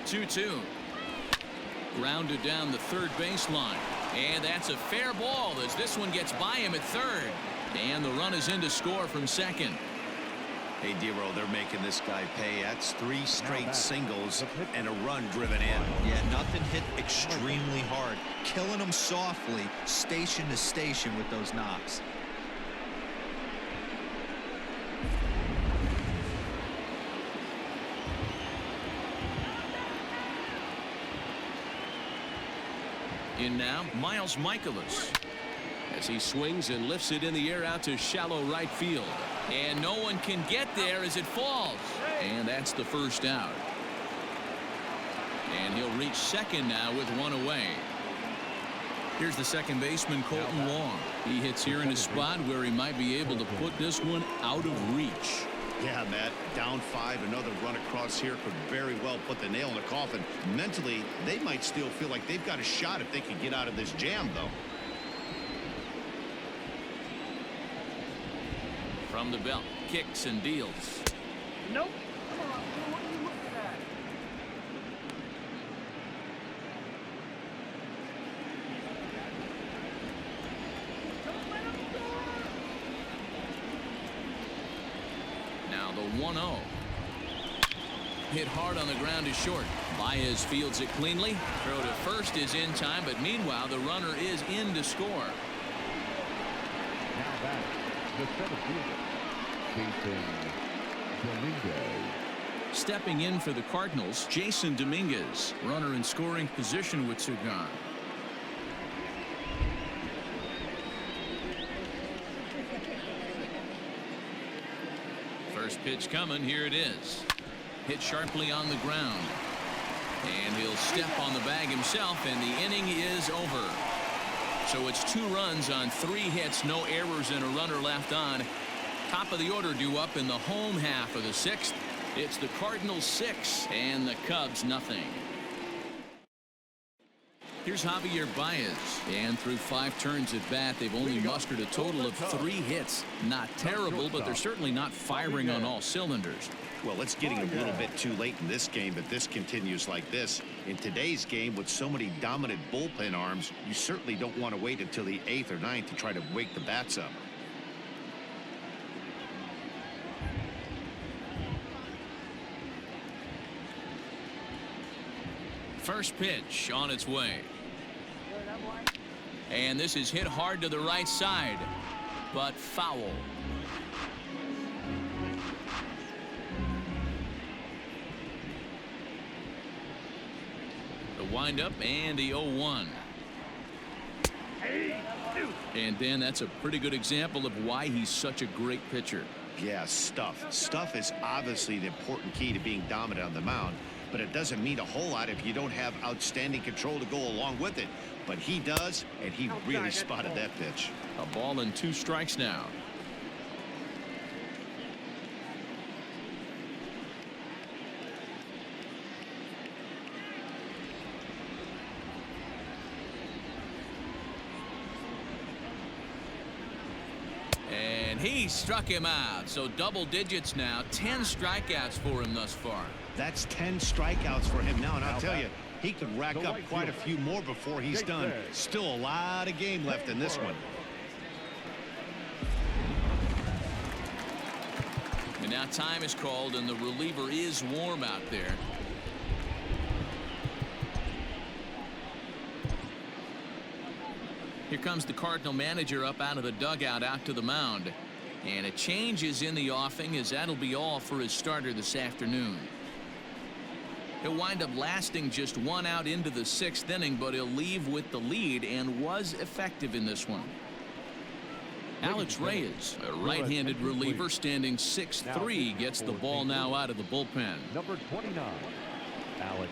2-2. Grounded down the third baseline, and that's a fair ball as this one gets by him at third, and the run is in to score from second. Hey, Dero, they're making this guy pay. That's 3 straight singles and a run driven in. Yeah, nothing hit extremely hard, killing them softly, station to station with those knocks. In now, Miles Michaelis, as he swings and lifts it in the air out to shallow right field. And no one can get there as it falls. And that's the first out. And he'll reach second now with 1 away. Here's the second baseman, Colton Long. He hits here in a spot where he might be able to put this one out of reach. Yeah, Matt, down 5, another run across here could very well put the nail in the coffin. Mentally, they might still feel like they've got a shot if they can get out of this jam, though. From the belt, kicks and deals. Nope. Come on, what are you looking at? Don't let him score! Now the 1-0. Hit hard on the ground is short. Baez fields it cleanly. Throw to first is in time, but meanwhile the runner is in to score. Now back, the center fielder, Jason Dominguez. Stepping in for the Cardinals, Jason Dominguez. Runner in scoring position with two gone. First pitch coming. Here it is. Hit sharply on the ground. And he'll step on the bag himself, and the inning is over. So it's 2 runs on 3 hits, no errors, and a runner left on. Top of the order due up in the home half of the 6th. It's the Cardinals 6 and the Cubs nothing. Here's Javier Baez, and through 5 turns at bat, they've only mustered a total of 3 hits. Not terrible, but they're certainly not firing on all cylinders. Well, it's getting a little bit too late in this game, but this continues like this. In today's game, with so many dominant bullpen arms, you certainly don't want to wait until the 8th or 9th to try to wake the bats up. First pitch on its way. And this is hit hard to the right side, but foul. The windup and the 0-1. And Dan, that's a pretty good example of why he's such a great pitcher. Yeah, stuff. Stuff is obviously the important key to being dominant on the mound, but it doesn't mean a whole lot if you don't have outstanding control to go along with it. But he does, and he really spotted that pitch. A ball and 2 strikes now. And he struck him out. So double digits now. 10 strikeouts for him thus far. That's 10 strikeouts for him now, and I'll tell you, he could rack up quite a few more before he's done. Still a lot of game left in this one. And now time is called, and the reliever is warm out there. Here comes the Cardinal manager up out of the dugout out to the mound. And a change is in the offing, as that'll be all for his starter this afternoon. He'll wind up lasting just 1 out into the 6th inning, but he'll leave with the lead and was effective in this one. Alex Reyes, a right-handed reliever standing 6'3", gets the ball now out of the bullpen. Number 29, Alex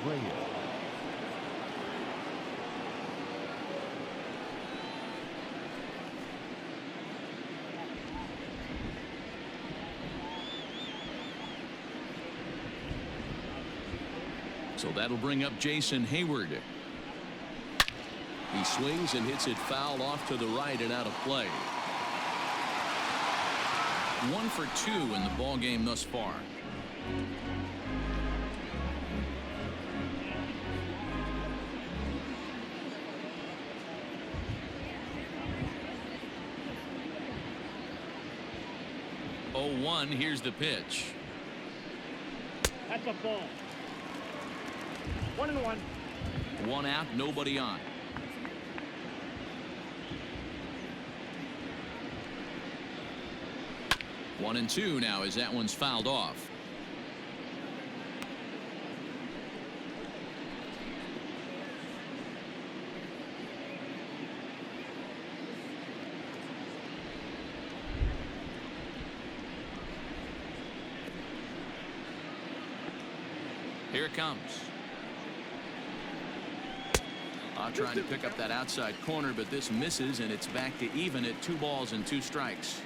Reyes. So that'll bring up Jason Hayward. He swings and hits it foul off to the right and out of play. 1 for 2 in the ball game thus far. Oh, 1. Here's the pitch. That's a ball. 1-1. 1 out, nobody on. One and 2 now as that one's fouled off. Here it comes. Trying to pick up that outside corner, but this misses, and it's back to even at 2 balls and 2 strikes.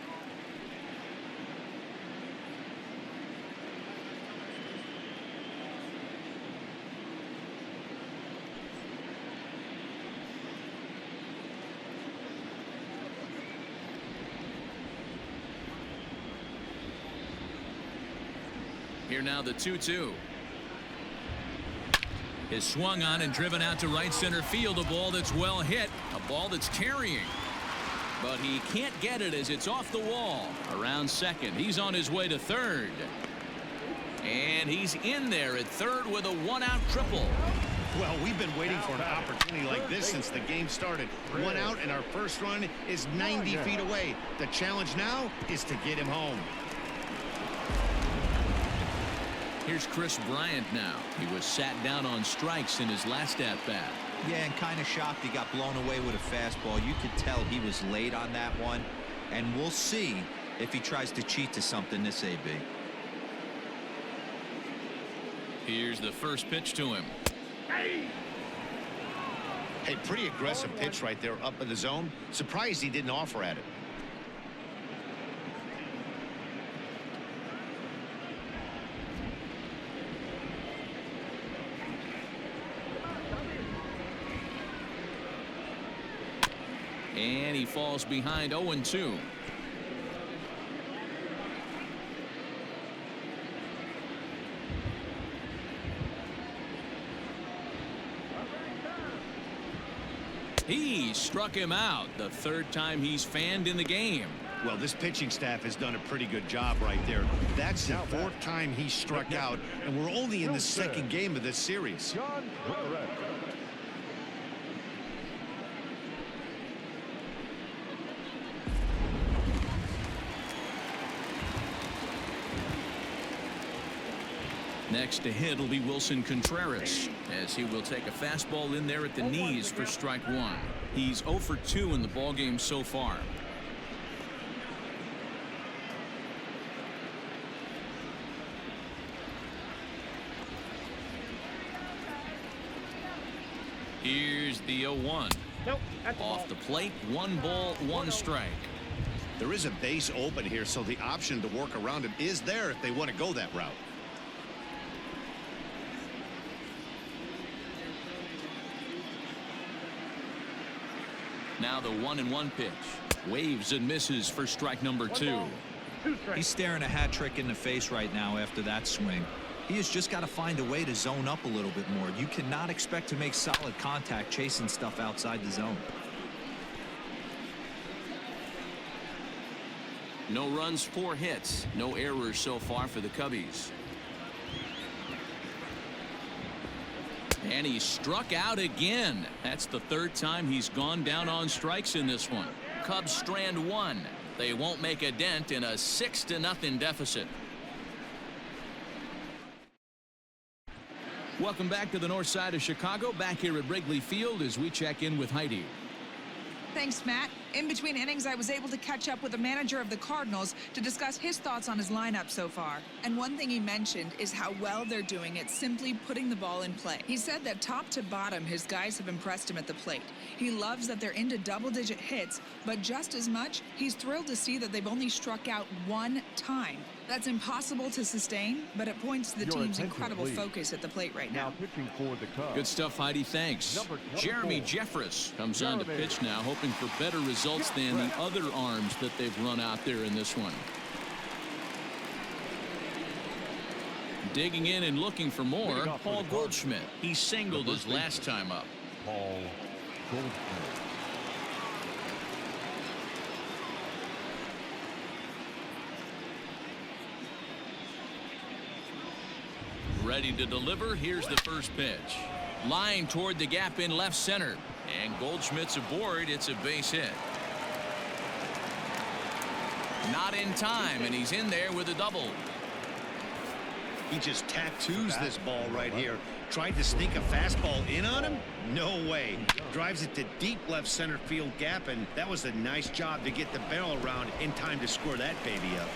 Here now the 2-2. Is swung on and driven out to right center field. A ball that's well hit. A ball that's carrying. But he can't get it as it's off the wall. Around second. He's on his way to third. And he's in there at third with a one-out triple. Well, we've been waiting for an opportunity like this since the game started. One out, and our first run is 90 feet away. The challenge now is to get him home. Here's Chris Bryant now. He was sat down on strikes in his last at-bat. Yeah, and kind of shocked he got blown away with a fastball. You could tell he was late on that one. And we'll see if he tries to cheat to something this AB. Here's the first pitch to him. Hey, pretty aggressive pitch right there up in the zone. Surprised he didn't offer at it. And he falls behind 0-2. He struck him out the third time he's fanned in the game. Well, this pitching staff has done a pretty good job right there. That's the fourth time he struck out, and we're only in the second game of this series. Next to hit will be Wilson Contreras, as he will take a fastball in there at the knees for strike one. He's 0 for 2 in the ballgame so far. Here's the 0-1. Nope, that's a Off ball. the plate, 1 ball, 1 strike. There is a base open here, so the option to work around him is there if they want to go that route. Now the 1-1 pitch. Waves and misses for strike number 2. He's staring a hat trick in the face right now after that swing. He has just got to find a way to zone up a little bit more. You cannot expect to make solid contact chasing stuff outside the zone. No runs, 4 hits. No errors so far for the Cubbies. And he struck out again. That's the third time he's gone down on strikes in this one. Cubs strand 1. They won't make a dent in a 6-0 deficit. Welcome back to the north side of Chicago. Back here at Wrigley Field as we check in with Heidi. Thanks, Matt. In between innings, I was able to catch up with the manager of the Cardinals to discuss his thoughts on his lineup so far. And one thing he mentioned is how well they're doing at simply putting the ball in play. He said that top to bottom, his guys have impressed him at the plate. He loves that they're into double-digit hits, but just as much, he's thrilled to see that they've only struck out 1 time. That's impossible to sustain, but it points to the team's incredible focus at the plate right now. Pitching for the Cubs. Good stuff, Heidi. Thanks. Jeremy Jeffress comes on to pitch now, hoping for better results than the other arms that they've run out there in this one. Digging in and looking for more, Paul Goldschmidt. He singled his last time up. Paul Goldschmidt. Ready to deliver. Here's the first pitch. Line toward the gap in left center. And Goldschmidt's aboard. It's a base hit. Not in time, and he's in there with a double. He just tattoos this ball right here. Tried to sneak a fastball in on him? No way. Drives it to deep left center field gap, and that was a nice job to get the barrel around in time to score that baby up.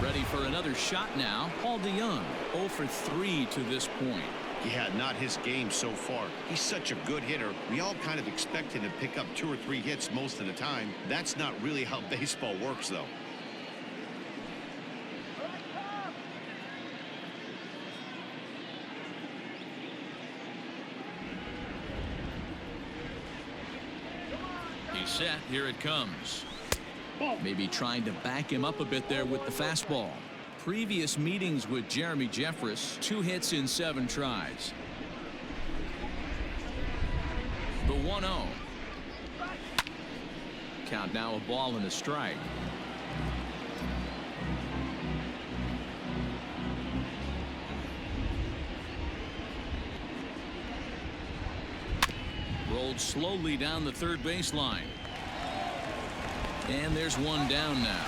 Ready for another shot now. Paul DeYoung, 0 for 3 to this point. Yeah, not his game so far. He's such a good hitter. We all kind of expect him to pick up 2 or 3 hits most of the time. That's not really how baseball works, though. He's set. Here it comes. Maybe trying to back him up a bit there with the fastball. Previous meetings with Jeremy Jeffress, 2 hits in 7 tries. The 1-0. Count now, a ball and a strike. Rolled slowly down the third baseline. And there's one down now.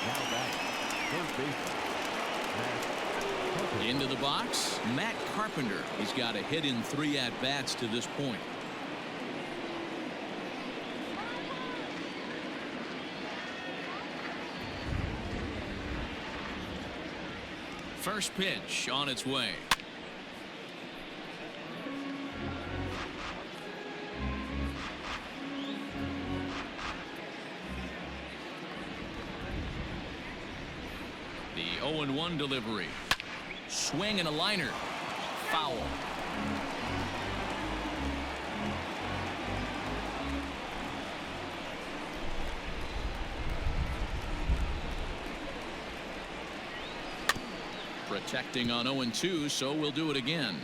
Now back, third baseman. Into the box, Matt Carpenter. He's got a hit in 3 at-bats to this point. First pitch on its way. The 0-1 delivery. Swing and a liner. Foul. Protecting on 0-2, so we'll do it again.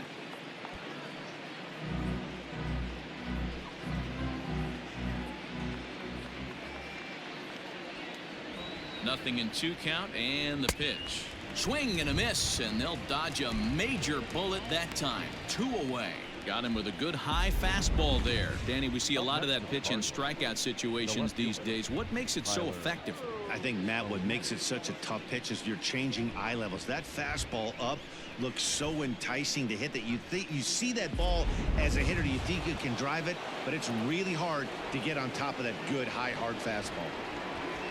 Nothing in 2 count, and the pitch. Swing and a miss, and they'll dodge a major bullet that time. 2 away. Got him with a good high fastball there. Danny, we see a lot of that pitch in strikeout situations these days. What makes it so effective? I think, Matt, what makes it such a tough pitch is you're changing eye levels. That fastball up looks so enticing to hit that you see that ball as a hitter, you think you can drive it, but it's really hard to get on top of that good high hard fastball.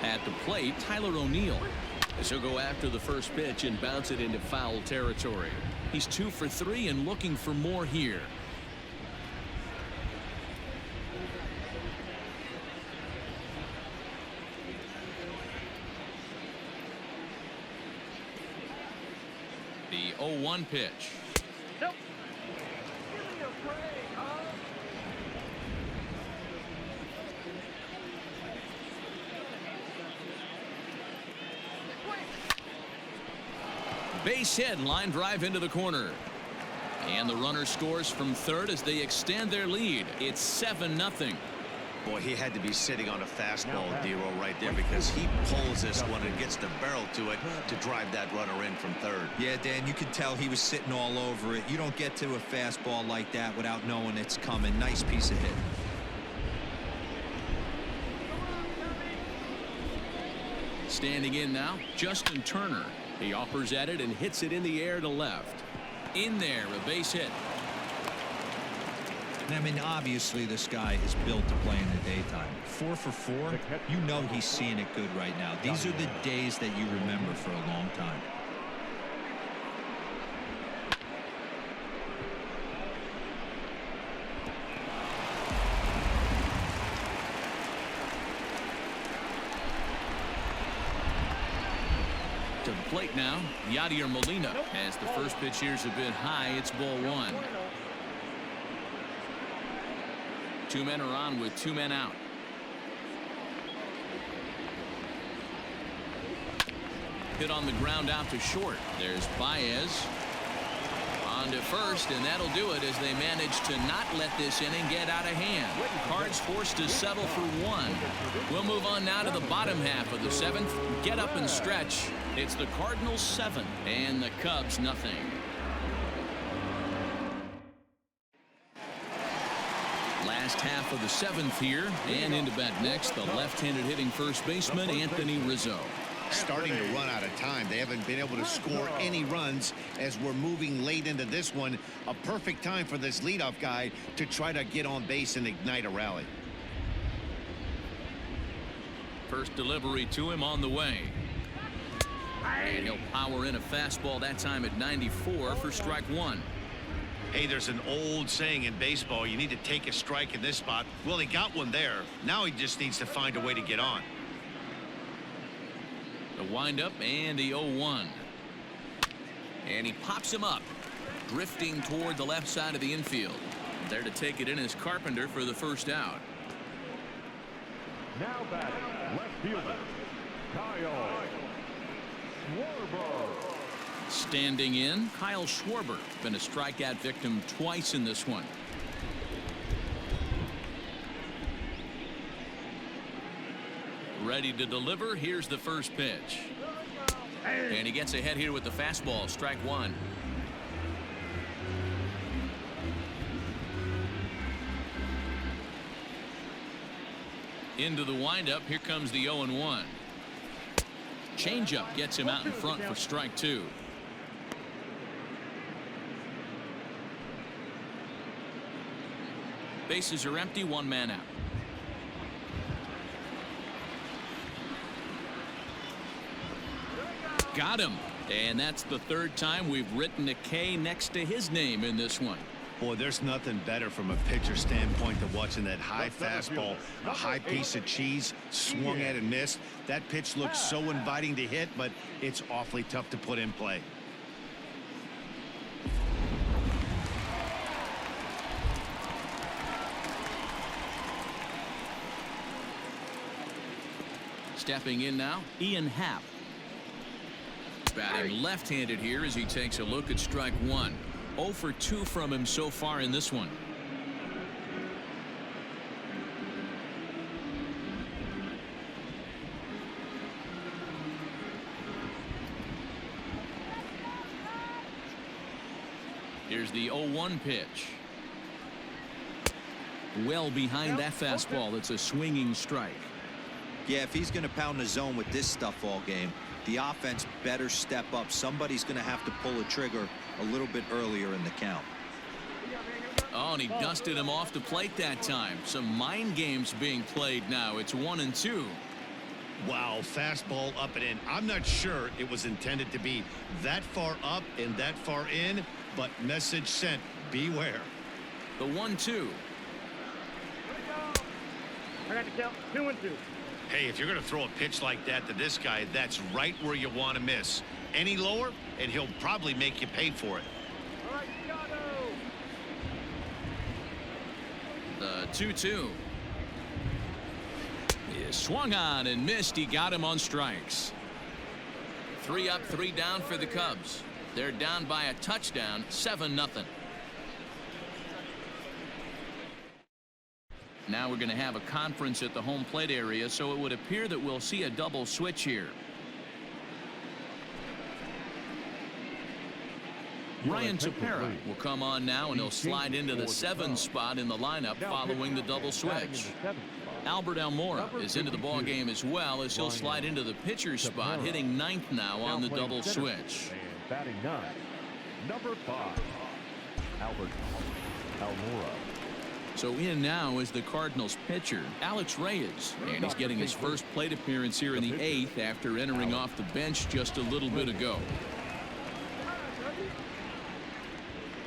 At the plate, Tyler O'Neill. As he'll go after the first pitch and bounce it into foul territory. He's 2 for 3 and looking for more here. The 0-1 pitch. Nope. Give me a break, huh? Base hit, line drive into the corner. And the runner scores from third as they extend their lead. It's 7-0. Boy, he had to be sitting on a fastball, Dero, right there, because he pulls this one and gets the barrel to it to drive that runner in from third. Yeah, Dan, you could tell he was sitting all over it. You don't get to a fastball like that without knowing it's coming. Nice piece of hit. Standing in now, Justin Turner. He offers at it and hits it in the air to left. In there, a base hit. I mean, obviously this guy is built to play in the daytime. 4 for 4, you know he's seeing it good right now. These are the days that you remember for a long time. To the plate now, Yadier Molina. As the first pitch here's a bit high, it's ball 1. 2 men are on with 2 men out. Hit on the ground out to short. There's Baez. On to first, and that'll do it as they manage to not let this inning get out of hand. Cards forced to settle for 1. We'll move on now to the bottom half of the 7th. Get up and stretch. It's the Cardinals 7 and the Cubs nothing. Last half of the 7th here, and into bat next, the left-handed hitting first baseman Anthony Rizzo. Starting to run out of time. They haven't been able to score any runs as we're moving late into this one. A perfect time for this leadoff guy to try to get on base and ignite a rally. First delivery to him on the way. And he'll power in a fastball that time at 94 for strike 1. Hey, there's an old saying in baseball, you need to take a strike in this spot. Well, he got one there. Now he just needs to find a way to get on. The windup and the 0-1. And he pops him up, drifting toward the left side of the infield. There to take it in is Carpenter for the first out. Now batting, left fielder, Kyle Schwarber. Standing in, Kyle Schwarber. Been a strikeout victim twice in this one. Ready to deliver. Here's the first pitch. And he gets ahead here with the fastball. Strike one. Into the windup. Here comes the 0-1. Changeup gets him out in front for strike two. Bases are empty. One man out. Got him. And that's the third time we've written a K next to his name in this one. Boy, there's nothing better from a pitcher standpoint than watching that high fastball, a high piece of cheese, swung at and missed. That pitch looks so inviting to hit, but it's awfully tough to put in play. Stepping in now, Ian Happ. Batting left-handed here as he takes a look at strike one. 0 for 2 from him so far in this one. Here's the 0-1 pitch. Well behind that fastball. It's a swinging strike. Yeah, if he's going to pound the zone with this stuff all game, the offense better step up. Somebody's going to have to pull a trigger a little bit earlier in the count. Oh, and he dusted him off the plate that time. Some mind games being played now. It's 1-2. Wow, fastball up and in. I'm not sure it was intended to be that far up and that far in, but message sent. Beware. The 1-2. I got to count 2-2. Hey, if you're going to throw a pitch like that to this guy, that's right where you want to miss. Any lower, and he'll probably make you pay for it. All right, The 2-2. He swung on and missed. He got him on strikes. 3 up, 3 down for the Cubs. They're down by a touchdown, 7-0. Now we're going to have a conference at the home plate area, so it would appear that we'll see a double switch here. Ryan Tepera will come on now, and he'll slide into the 7 spot in the lineup following the double switch. Albert Almora is into the ball game as well, as he'll slide into the pitcher's spot, hitting 9th now on the double switch. And batting 9, number 5, Albert Almora. So in now is the Cardinals pitcher, Alex Reyes, and he's getting his first plate appearance here in the 8th after entering off the bench just a little bit ago.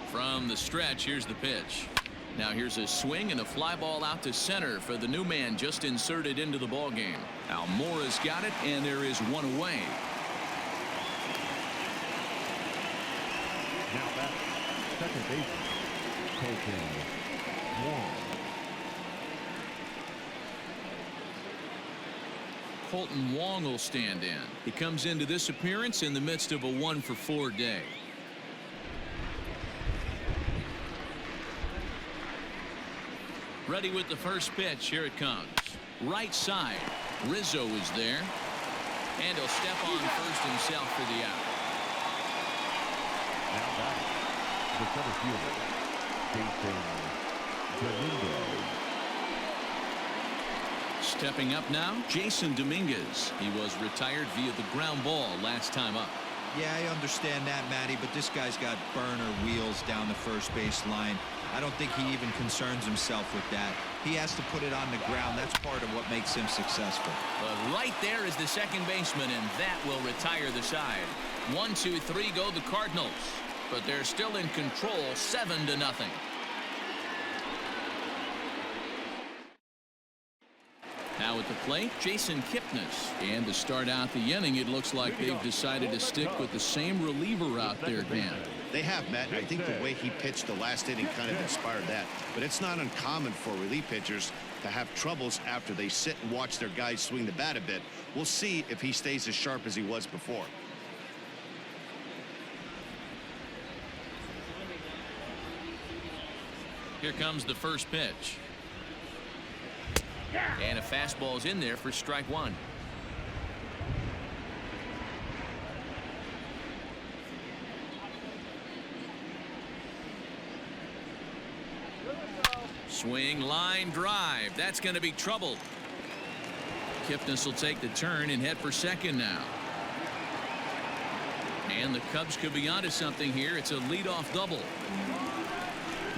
From the stretch, here's the pitch. Now here's a swing and a fly ball out to center for the new man just inserted into the ball game. Almora's got it, and there is one away. Now back, second baseman, Colton Wong. Colton Wong will stand in. He comes into this appearance in the midst of a 1-for-4 day. Ready with the first pitch. Here it comes. Right side. Rizzo is there. And he'll step on first himself for the out. Now back, the center fielder, Jason Dominguez. Stepping up now, Jason Dominguez. He was retired via the ground ball last time up. Yeah, I understand that, Matty, but this guy's got burner wheels down the first base line. I don't think he even concerns himself with that. He has to put it on the ground. That's part of what makes him successful. But right there is the second baseman, and that will retire the side. 1, 2, 3 go the Cardinals, but they're still in control, 7-0. Now at the plate, Jason Kipnis. And to start out the inning, it looks like they've decided to stick with the same reliever out there, Dan. They have, Matt. I think the way he pitched the last inning kind of inspired that. But it's not uncommon for relief pitchers to have troubles after they sit and watch their guys swing the bat a bit. We'll see if he stays as sharp as he was before. Here comes the first pitch. And a fastball's in there for strike one. Swing, line, drive. That's going to be trouble. Kipnis will take the turn and head for second now. And the Cubs could be onto something here. It's a leadoff double.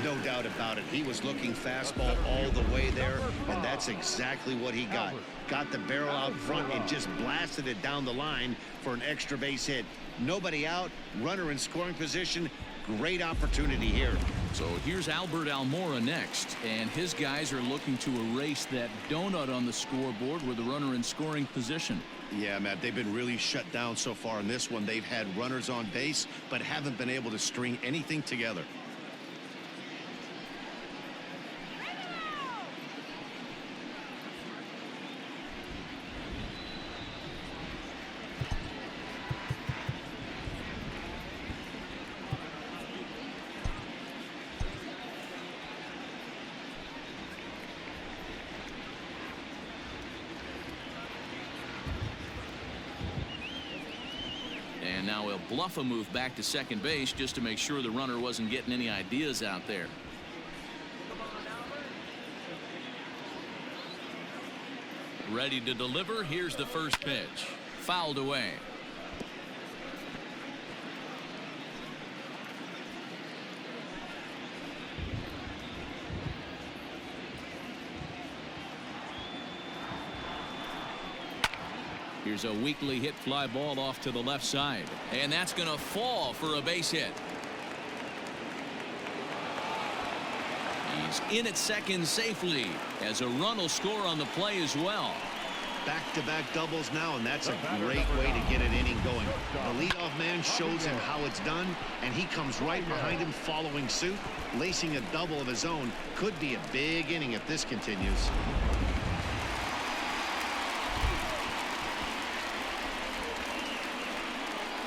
No doubt about it. He was looking fastball all the way there, and that's exactly what he got. Got the barrel out front and just blasted it down the line for an extra base hit. Nobody out, runner in scoring position. Great opportunity here. So here's Albert Almora next, and his guys are looking to erase that donut on the scoreboard with the runner in scoring position. Yeah, Matt, they've been really shut down so far in this one. They've had runners on base, but haven't been able to string anything together. And now he'll bluff a move back to second base just to make sure the runner wasn't getting any ideas out there. Ready to deliver. Here's the first pitch. Fouled away. Here's a weakly hit fly ball off to the left side. And that's going to fall for a base hit. He's in at second safely as a run will score on the play as well. Back-to-back doubles now, and that's a great way to get an inning going. The leadoff man shows him how it's done, and he comes right behind him following suit. Lacing a double of his own could be a big inning if this continues.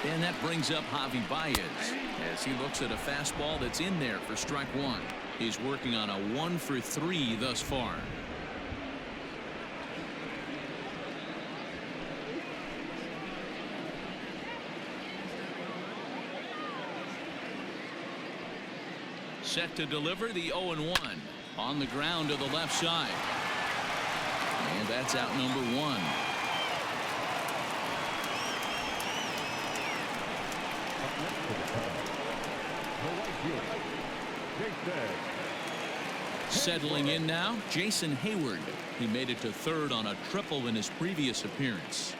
And that brings up Javi Baez as he looks at a fastball that's in there for strike one. He's working on a 1 for 3 thus far. Set to deliver the 0-1 on the ground to the left side. And that's out number 1. Settling in now, Jason Hayward. He made it to third on a triple in his previous appearance.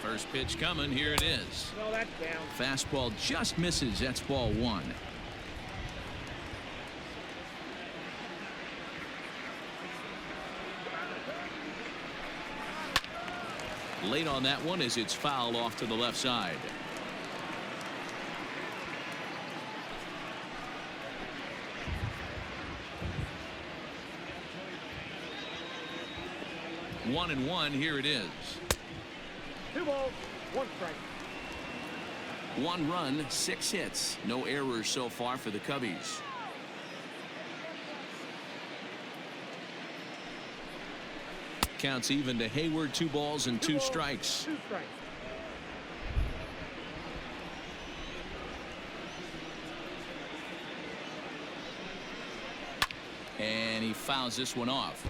First pitch coming. Here it is. No, that's down. Fastball just misses. That's ball 1. Late on that one as it's fouled off to the left side. One and one. Here it is. 2 balls, 1 strike. 1 run, 6 hits. No errors so far for the Cubbies. Counts even to Hayward. 2 balls and 2 strikes. 2 strikes. And he fouls this one off.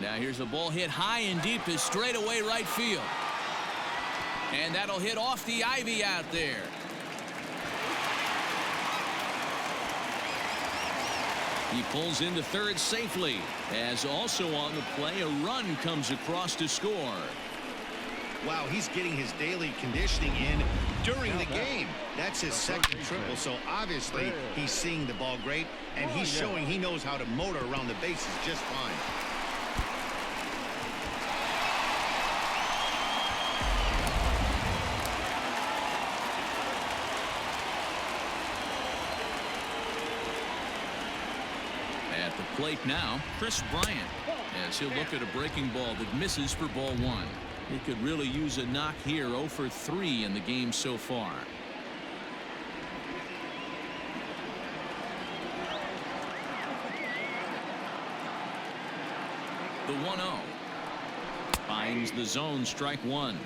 Now here's a ball hit high and deep to straightaway right field. And that'll hit off the ivy out there. He pulls into third safely, as also on the play a run comes across to score. Wow, he's getting his daily conditioning in during the game. That's his second triple, so obviously he's seeing the ball great, and he's showing he knows how to motor around the bases just fine. At the plate now, Chris Bryant, as he'll look at a breaking ball that misses for ball one. He could really use a knock here. 0 for 3 in the game so far. The 1-0 finds the zone, strike one.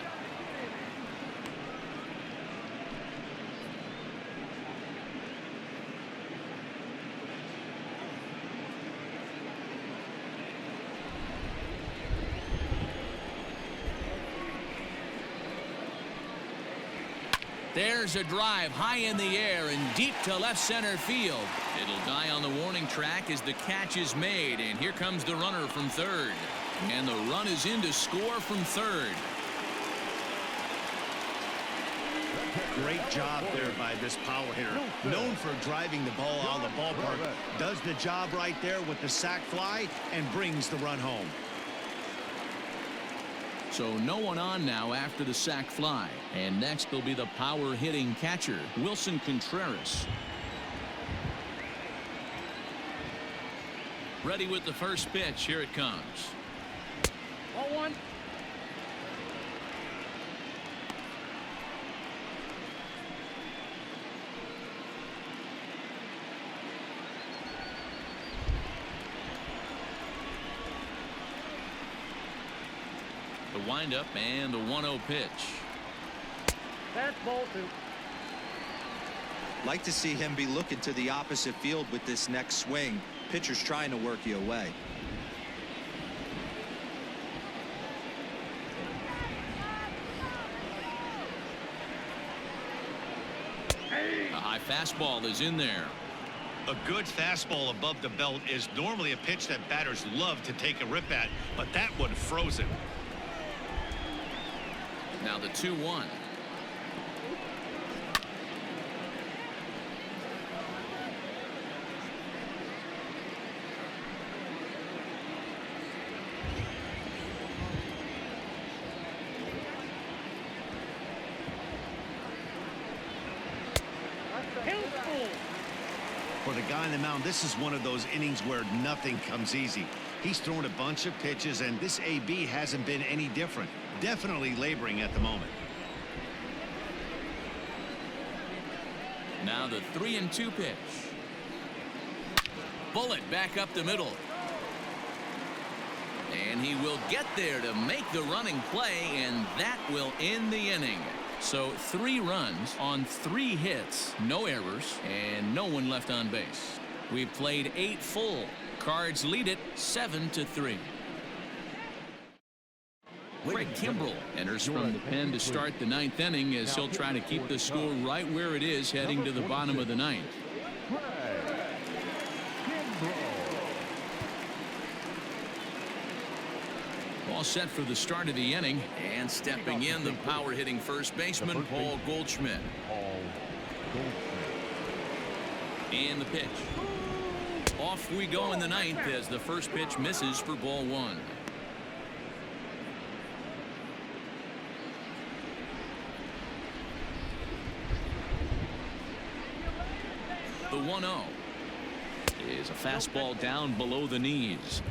There's a drive high in the air and deep to left center field. It'll die on the warning track as the catch is made, and here comes the runner from third. And the run is in to score from third. Great job there by this power hitter. Known for driving the ball out of the ballpark. Does the job right there with the sac fly and brings the run home. So no one on now after the sac fly. And next will be the power hitting catcher, Wilson Contreras. Ready with the first pitch. Here it comes. 0-1. The windup and the 1-0 pitch. That's ball two. Like to see him be looking to the opposite field with this next swing. Pitcher's trying to work you away. A high fastball is in there. A good fastball above the belt is normally a pitch that batters love to take a rip at, but that one froze him. Now the 2-1. For the guy on the mound, this is one of those innings where nothing comes easy. He's thrown a bunch of pitches, and this AB hasn't been any different. Definitely laboring at the moment. Now the 3-2 pitch. Bullet back up the middle. And he will get there to make the running play, and that will end the inning. So 3 runs on 3 hits, no errors, and no one left on base. We've played 8 full. Cards lead it 7-3. Craig Kimbrell enters from the pen to start the 9th inning as he'll try to keep the score right where it is heading to the bottom of the 9th. All set for the start of the inning, and stepping in, the power hitting first baseman Paul Goldschmidt. And the pitch. Off we go in the 9th as the first pitch misses for ball 1. The 1-0 is a fastball down below the knees.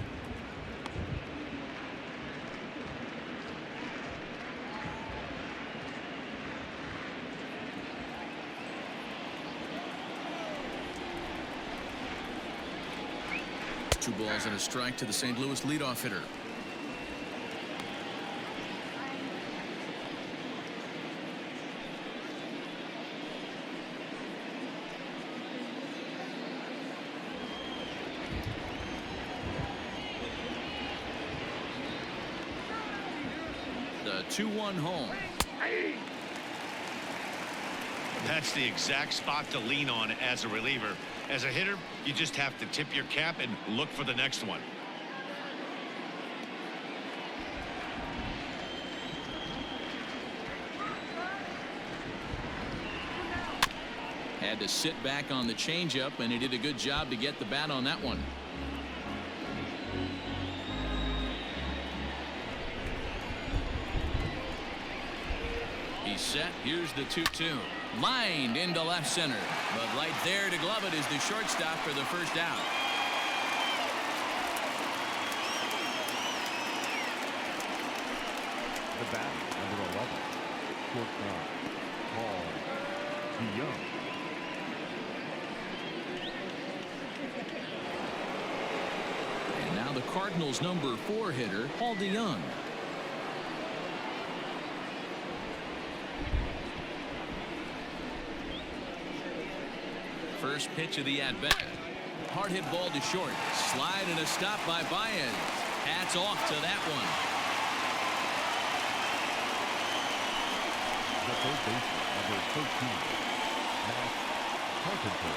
Two balls and a strike to the St. Louis leadoff hitter. The 2-1 home. That's the exact spot to lean on as a reliever. As a hitter, you just have to tip your cap and look for the next one. Had to sit back on the changeup, and he did a good job to get the bat on that one. He's set. Here's the 2-2. Lined into left center. But right there to glove it is the shortstop for the first out. The bat, number 11, shortstop, DeYoung. And now the Cardinals' number 4 hitter, Paul DeYoung. First pitch of the at-bat. Hard hit ball to short. Slide and a stop by Baez. Hats off to that one. The third baseman, number 13, Matt Carpenter.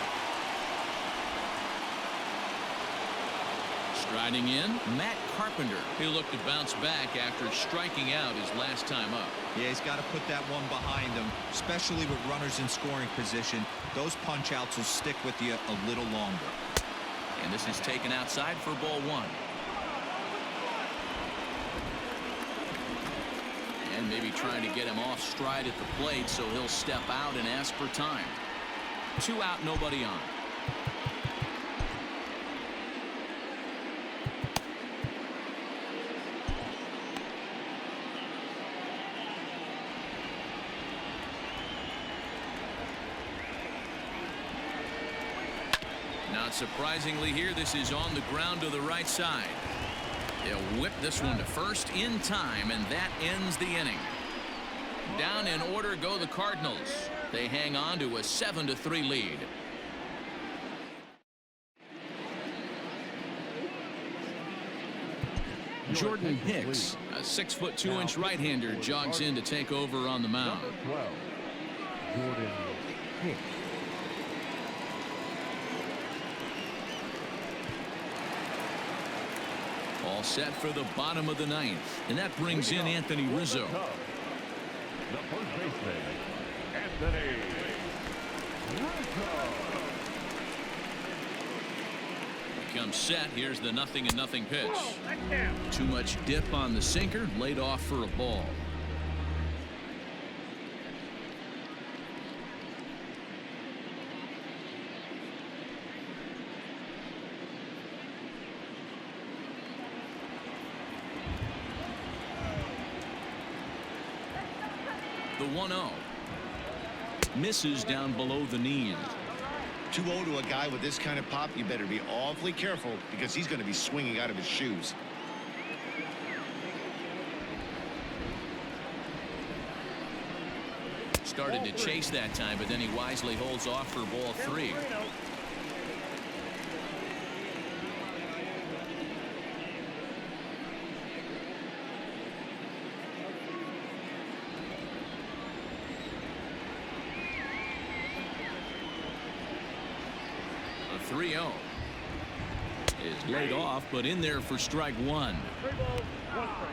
Striding in, Matt Carpenter. He looked to bounce back after striking out his last time up. Yeah, he's got to put that one behind him, especially with runners in scoring position. Those punch outs will stick with you a little longer. And this is taken outside for ball 1. And maybe trying to get him off stride at the plate, so he'll step out and ask for time. 2 out, nobody on. Not surprisingly here, this is on the ground to the right side. They'll whip this one to first in time, and that ends the inning. Down in order go the Cardinals. They hang on to a 7-3 lead. Jordan Hicks, a 6'2" right-hander, jogs in to take over on the mound. Number 12, Jordan Hicks. All set for the bottom of the 9th, and that brings in Anthony Rizzo. The first baseman, Anthony Rizzo. Becomes set. Here's the 0-0 pitch. Too much dip on the sinker, laid off for a ball. The 1-0 misses down below the knees. 2-0 to a guy with this kind of pop, you better be awfully careful because he's going to be swinging out of his shoes. Started to chase that time, but then he wisely holds off for ball 3. A 3-0 is laid off, but in there for strike 1. 3 balls, 1 strike.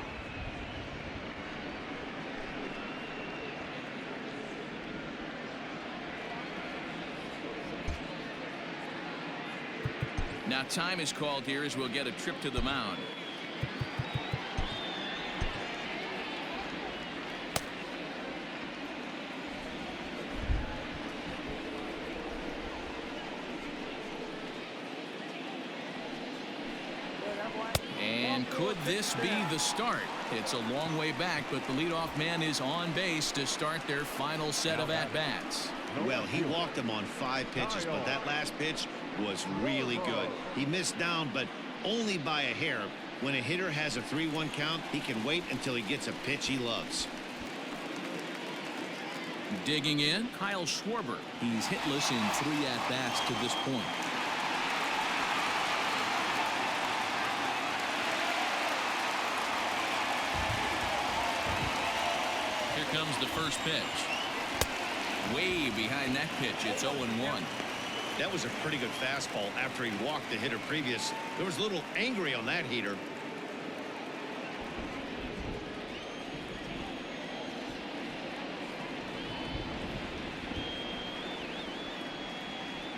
Now time is called here as we'll get a trip to the mound. And could this be the start? It's a long way back, but the leadoff man is on base to start their final set of at-bats. Well, he walked him on 5 pitches, but that last pitch was really good. He missed down, but only by a hair. When a hitter has a 3-1 count, he can wait until he gets a pitch he loves. Digging in, Kyle Schwarber. He's hitless in 3 at-bats to this point. Here comes the first pitch. Way behind that pitch. It's 0-1. That was a pretty good fastball after he walked the hitter previous. There was a little angry on that heater.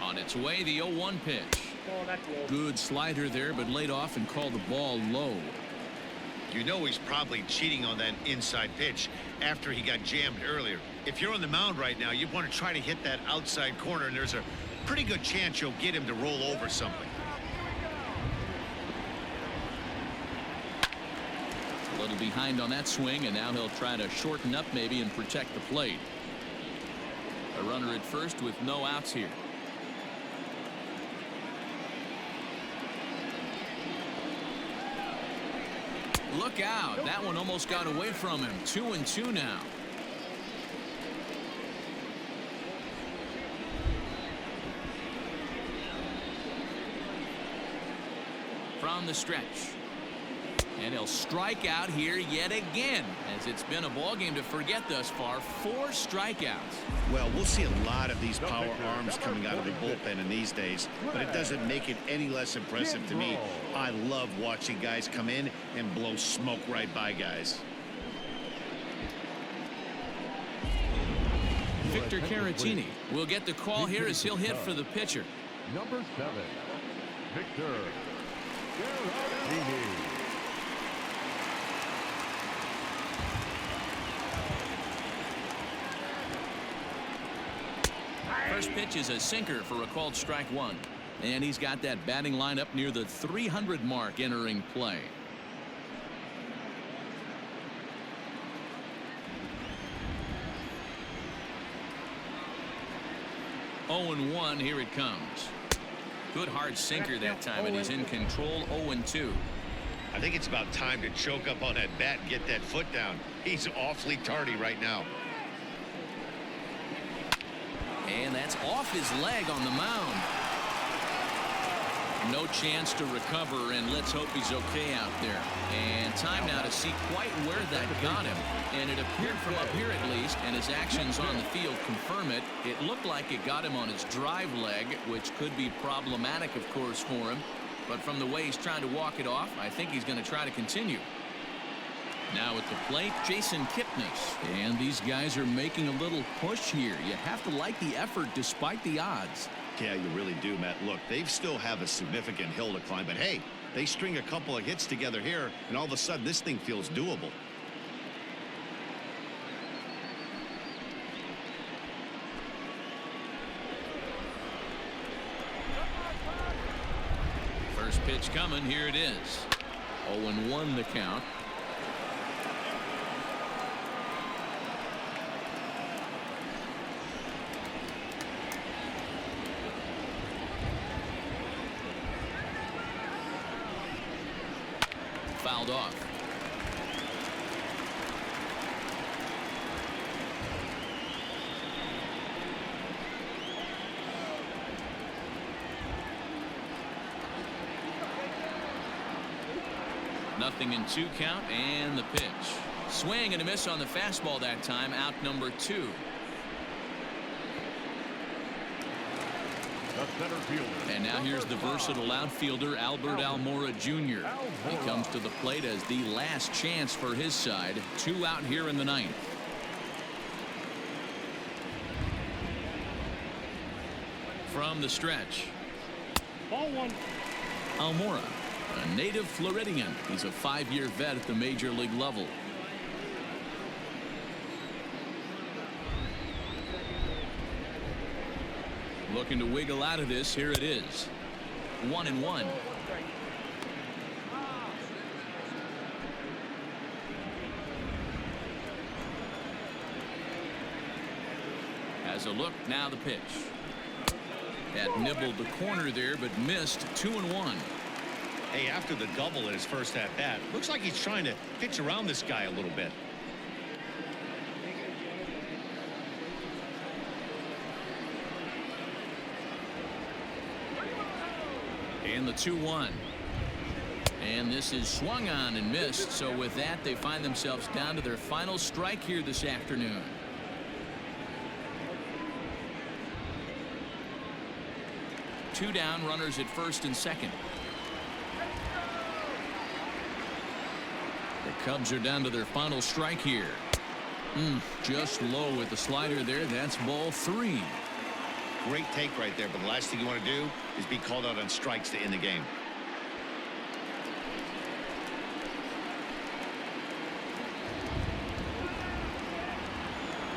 On its way, the 0-1 pitch. Oh, that's low. Good slider there, but laid off and called the ball low. You know he's probably cheating on that inside pitch after he got jammed earlier. If you're on the mound right now, you want to try to hit that outside corner, and there's a pretty good chance you'll get him to roll over something. A little behind on that swing, and now he'll try to shorten up maybe and protect the plate. A runner at first with no outs here. Look out. That one almost got away from him. 2-2 now. From the stretch. And he'll strike out here yet again, as it's been a ball game to forget thus far. 4 strikeouts. Well, we'll see a lot of these power arms coming out of the bullpen in these days, but it doesn't make it any less impressive to me. I love watching guys come in and blow smoke right by guys. Victor Caratini will get the call here as he'll hit for the pitcher. Number 7, Victor Caratini. First pitch is a sinker for a called strike 1. And he's got that batting line up near the 300 mark entering play. Oh and 1, here it comes. Good hard sinker that time, and he's in control. 0-2. I think it's about time to choke up on that bat and get that foot down. He's awfully tardy right now. And that's off his leg on the mound. No chance to recover, and let's hope he's okay out there. And time now to see quite where that got him. And it appeared from up here at least, and his actions on the field confirm it. It looked like it got him on his drive leg, which could be problematic, of course, for him. But from the way he's trying to walk it off, I think he's going to try to continue. Now at the plate, Jason Kipnis. And these guys are making a little push here. You have to like the effort despite the odds. Yeah, you really do, Matt. Look, they still have a significant hill to climb, but hey, they string a couple of hits together here, and all of a sudden this thing feels doable. First pitch coming. Here it is. 0-1 the count. Fouled off. Nothing in 2 count, and the pitch. Swing and a miss on the fastball that time. Out number 2. And now here's the versatile outfielder Albert Almora Jr. He comes to the plate as the last chance for his side. 2 out here in the 9th. From the stretch. Ball 1. Almora, a native Floridian. He's a 5-year vet at the major league level. Looking to wiggle out of this. Here it is. 1-1. Has a look. Now the pitch. That nibbled the corner there, but missed. 2-1. Hey, after the double in his first at bat, looks like he's trying to pitch around this guy a little bit. And the 2-1. And this is swung on and missed. So with that, they find themselves down to their final strike here this afternoon. 2 down, runners at first and second. The Cubs are down to their final strike here. Just low with the slider there. That's ball 3. Great take right there, but the last thing you want to do is be called out on strikes to end the game.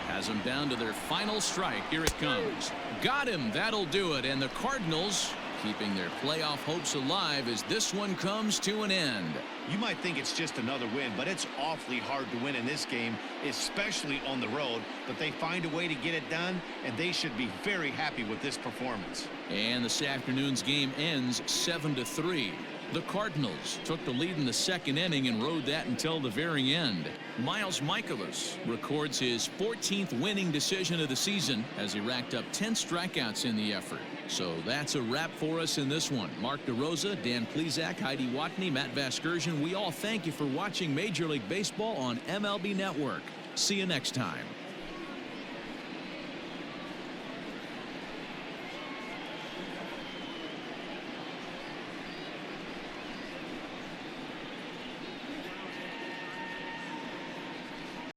Has them down to their final strike. Here it comes. Got him. That'll do it. And the Cardinals keeping their playoff hopes alive as this one comes to an end. You might think it's just another win, but it's awfully hard to win in this game, especially on the road. But they find a way to get it done, and they should be very happy with this performance. And this afternoon's game ends 7-3. The Cardinals took the lead in the second inning and rode that until the very end. Miles Mikolas records his 14th winning decision of the season as he racked up 10 strikeouts in the effort. So that's a wrap for us in this one. Mark DeRosa, Dan Plesac, Heidi Watney, Matt Vasgersian, we all thank you for watching Major League Baseball on MLB Network. See you next time.